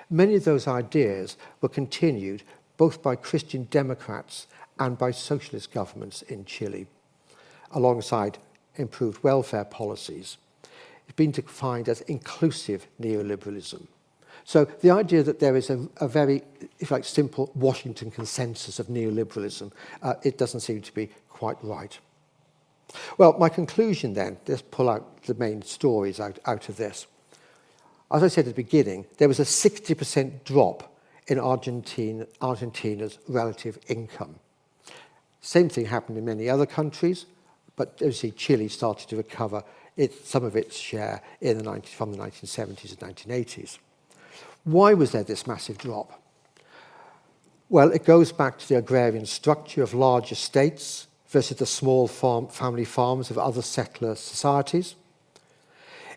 Many of those ideas were continued both by Christian Democrats and by socialist governments in Chile, alongside improved welfare policies. It's been defined as inclusive neoliberalism. So the idea that there is a very, if like, simple Washington consensus of neoliberalism, it doesn't seem to be quite right. Well, my conclusion then, let's pull out the main stories out of this. As I said at the beginning, there was a 60% drop in Argentina's relative income. Same thing happened in many other countries, but as you see, Chile started to recover some of its share from the 1970s and 1980s. Why was there this massive drop? Well, it goes back to the agrarian structure of large estates versus the small family farms of other settler societies.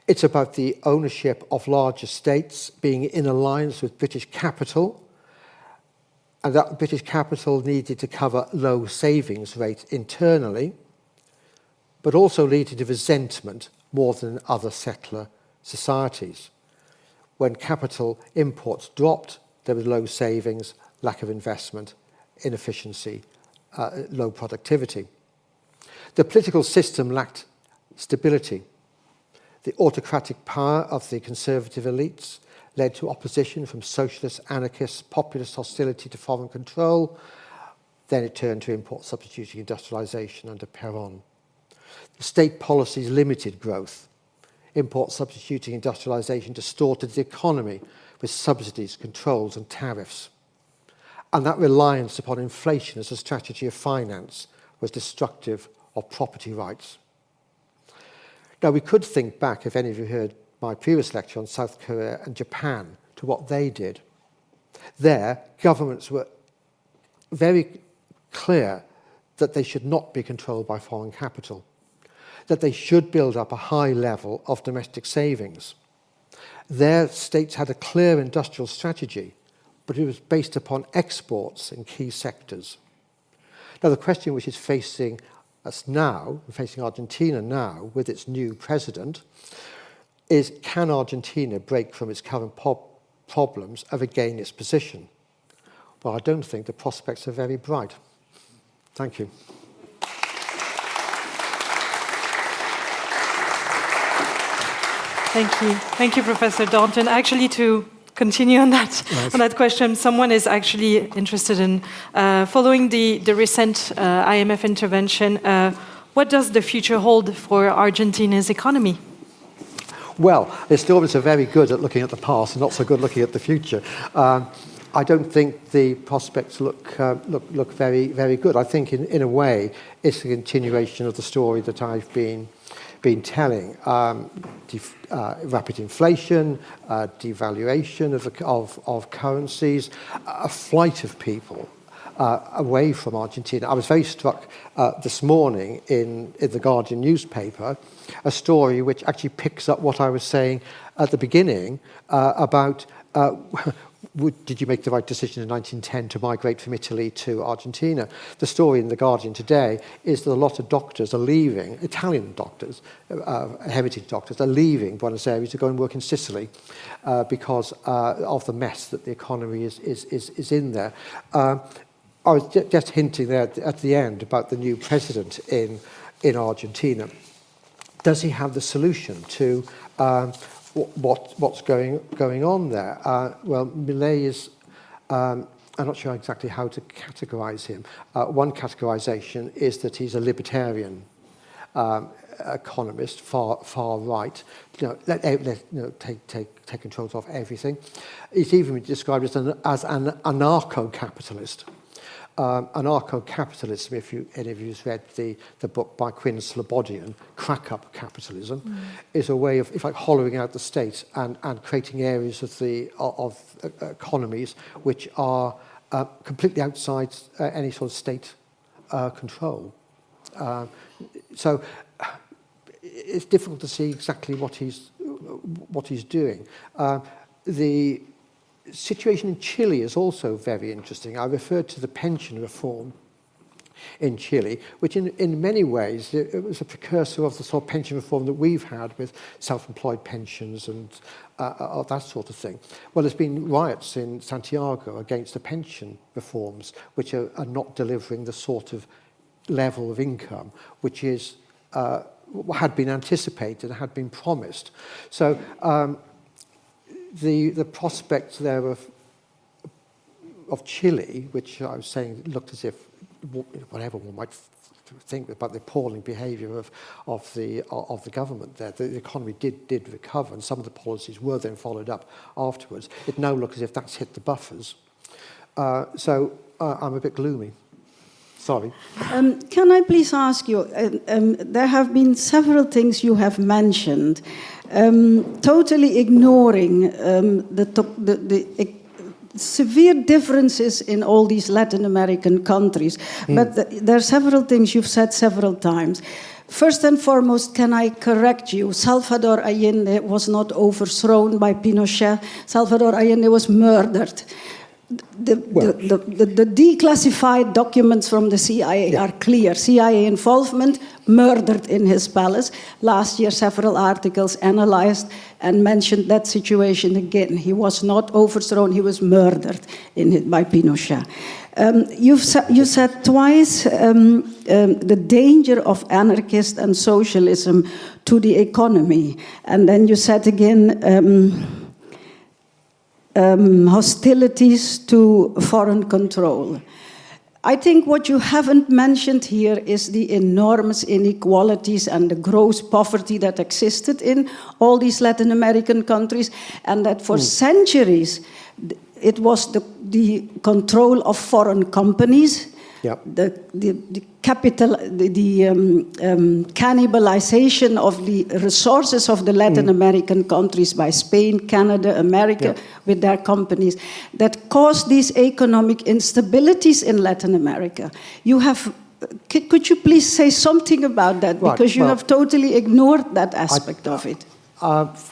It's about the ownership of large estates being in alliance with British capital, and that British capital needed to cover low savings rates internally, but also leading to resentment more than other settler societies. When capital imports dropped, there was low savings, lack of investment, inefficiency, low productivity. The political system lacked stability. The autocratic power of the conservative elites led to opposition from socialists, anarchists, populist hostility to foreign control. Then it turned to import substituting industrialisation under Perón. The state policies limited growth. Import substituting industrialisation distorted the economy with subsidies, controls and tariffs. And that reliance upon inflation as a strategy of finance was destructive of property rights. Now, we could think back, if any of you heard my previous lecture on South Korea and Japan, to what they did. There, governments were very clear that they should not be controlled by foreign capital, that they should build up a high level of domestic savings. Their states had a clear industrial strategy, but it was based upon exports in key sectors. Now, the question which is facing us now, facing Argentina now, with its new president, is can Argentina break from its current problems and regain its position? Well, I don't think the prospects are very bright. Thank you. Thank you, Professor Daunton. Actually, to continue on that question, someone is actually interested in following the recent IMF intervention. What does the future hold for Argentina's economy? Well, historians are very good at looking at the past and not so good looking at the future. I don't think the prospects look very, very good. I think, in a way, it's a continuation of the story that I've been telling. Rapid inflation, devaluation of currencies, a flight of people away from Argentina. I was very struck this morning in the Guardian newspaper, a story which actually picks up what I was saying at the beginning about did you make the right decision in 1910 to migrate from Italy to Argentina? The story in The Guardian today is that a lot of doctors are leaving, Italian doctors, heritage doctors, are leaving Buenos Aires to go and work in Sicily because of the mess that the economy is in there. I was just hinting there at the end about the new president in Argentina. Does he have the solution to what's going on there? Well, Milei is, I'm not sure exactly how to categorize him. One categorization is that he's a libertarian economist, far right. Take control of everything. He's even been described as an anarcho-capitalist. Anarcho-capitalism, if any of you have read the book by Quinn Slobodian, Crack-Up Capitalism, is a way of, if like, hollowing out the state and creating areas of economies which are completely outside any sort of state control. So it's difficult to see exactly what he's doing. The situation in Chile is also very interesting. I referred to the pension reform in Chile, which in many ways it was a precursor of the sort of pension reform that we've had with self-employed pensions and that sort of thing. Well, there's been riots in Santiago against the pension reforms, which are not delivering the sort of level of income which is had been anticipated, had been promised. So the prospects there of Chile, which I was saying looked as if, whatever one might think about the appalling behaviour of the government there, the economy did recover, and some of the policies were then followed up afterwards. It now looks as if that's hit the buffers. So I'm a bit gloomy. Sorry. Can I please ask you, there have been several things you have mentioned, totally ignoring the severe differences in all these Latin American countries. But there are several things you've said several times. First and foremost, can I correct you? Salvador Allende was not overthrown by Pinochet. Salvador Allende was murdered. The declassified documents from the CIA are clear. CIA involvement, murdered in his palace. Last year, several articles analyzed and mentioned that situation again. He was not overthrown, he was murdered by Pinochet. You said twice the danger of anarchist and socialism to the economy. And then you said again, hostilities to foreign control. I think what you haven't mentioned here is the enormous inequalities and the gross poverty that existed in all these Latin American countries, and that for centuries it was the control of foreign companies. Yep. The cannibalization of the resources of the Latin American countries by Spain, Canada, America, with their companies, that caused these economic instabilities in Latin America. Could you please say something about that? Because you have totally ignored that aspect of it.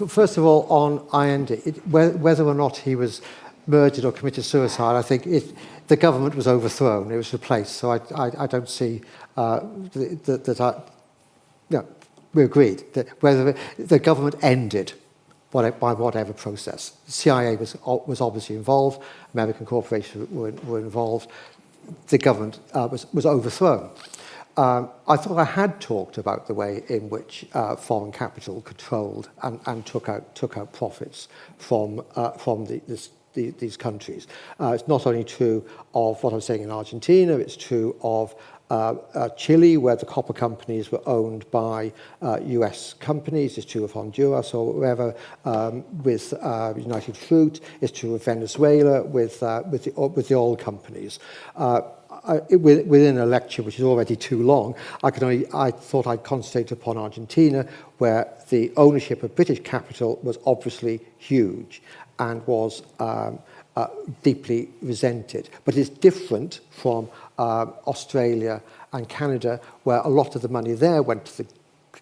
First of all, on Allende, whether or not he was murdered or committed suicide, I think the government was overthrown, it was replaced, so I don't see we agreed that whether the government ended by whatever process. The CIA was obviously involved, American corporations were involved, the government was overthrown. I thought I had talked about the way in which foreign capital controlled and took out profits from these countries. It's not only true of what I was saying in Argentina, it's true of Chile, where the copper companies were owned by US companies. It's true of Honduras or wherever with United Fruit. It's true of Venezuela with the oil companies. Within a lecture which is already too long, I thought I'd concentrate upon Argentina, where the ownership of British capital was obviously huge and was deeply resented. But it's different from Australia and Canada, where a lot of the money there went to the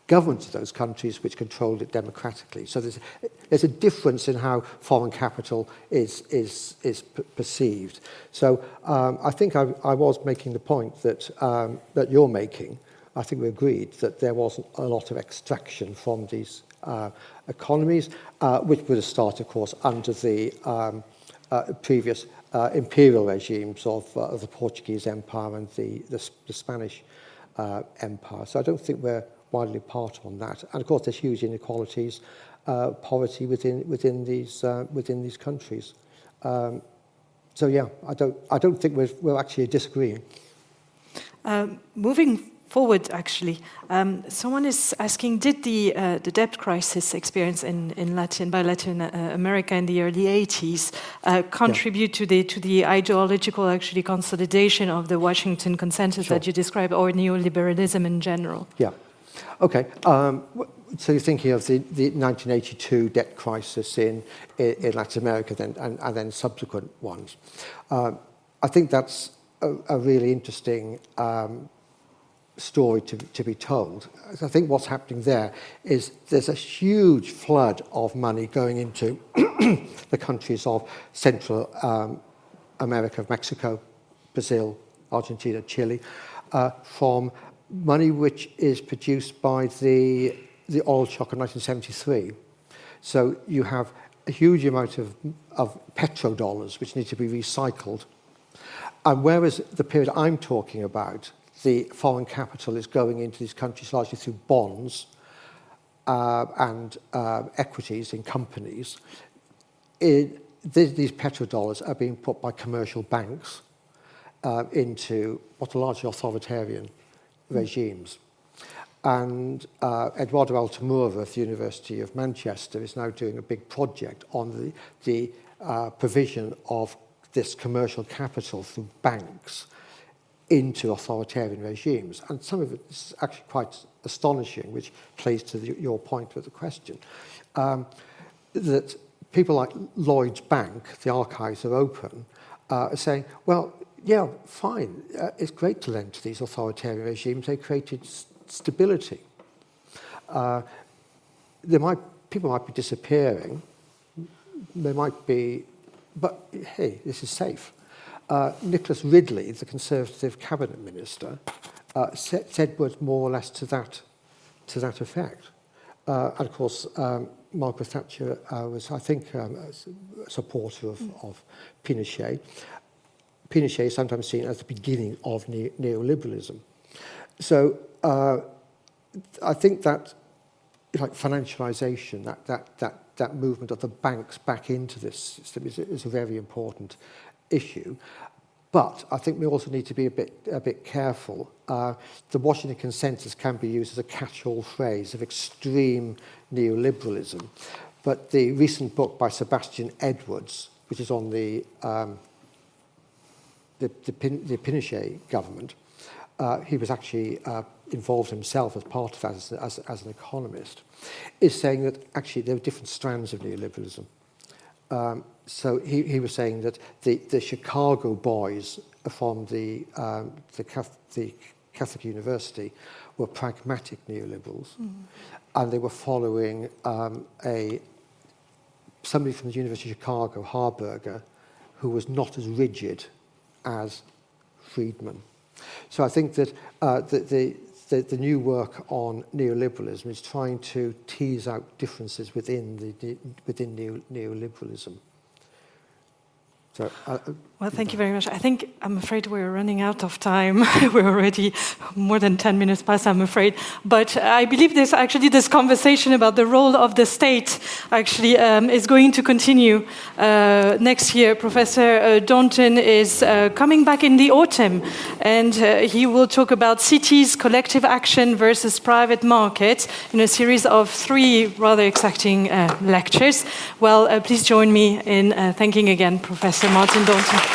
governments of those countries which controlled it democratically. So there's a difference in how foreign capital is perceived. So I think I was making the point that you're making. I think we agreed that there wasn't a lot of extraction from these economies, which would have started, of course, under the previous imperial regimes of the Portuguese Empire and the Spanish Empire. So I don't think we're widely apart on that. And of course, there's huge inequalities, poverty within these countries. So yeah, I don't think we're actually disagreeing. Moving forward, actually, someone is asking: did the debt crisis experience by Latin America in the early 80s contribute to the ideological actually consolidation of the Washington Consensus that you described, or neoliberalism in general? Yeah. Okay. So you're thinking of the 1982 debt crisis in Latin America, and then subsequent ones. I think that's a really interesting story to be told. I think what's happening there is there's a huge flood of money going into the countries of Central America, Mexico, Brazil, Argentina, Chile, from money which is produced by the oil shock of 1973. So you have a huge amount of petrodollars which need to be recycled. And whereas the period I'm talking about, the foreign capital is going into these countries largely through bonds and equities in companies, these petrodollars are being put by commercial banks into what are largely authoritarian regimes. And Eduardo Altamura at the University of Manchester is now doing a big project on the provision of this commercial capital through banks into authoritarian regimes. And some of it is actually quite astonishing, which plays to your point with the question, that people like Lloyds Bank, the archives are open, are saying, well, yeah, fine, it's great to lend to these authoritarian regimes. They created stability. People might be disappearing. There might be, but hey, this is safe. Nicholas Ridley, the Conservative cabinet minister, said words more or less to that effect. And of course, Margaret Thatcher was, I think, a supporter of Pinochet. Pinochet is sometimes seen as the beginning of neoliberalism. So I think that, like, financialization, that movement of the banks back into this system is a very important issue. But I think we also need to be a bit careful. The Washington Consensus can be used as a catch-all phrase of extreme neoliberalism. But the recent book by Sebastian Edwards, which is on the Pinochet government, he was actually involved himself as part of that as an economist, is saying that actually there are different strands of neoliberalism. So he was saying that the Chicago boys from the Catholic University were pragmatic neoliberals, and they were following somebody from the University of Chicago, Harburger, who was not as rigid as Friedman. So I think that the new work on neoliberalism is trying to tease out differences within neoliberalism. So, Well, thank you very much. I'm afraid we're running out of time. We're already more than 10 minutes past, I'm afraid. But I believe this conversation about the role of the state actually is going to continue next year. Professor Daunton is coming back in the autumn, and he will talk about cities, collective action versus private markets in a series of 3 rather exacting lectures. Well, please join me in thanking again Professor Martin Daunton.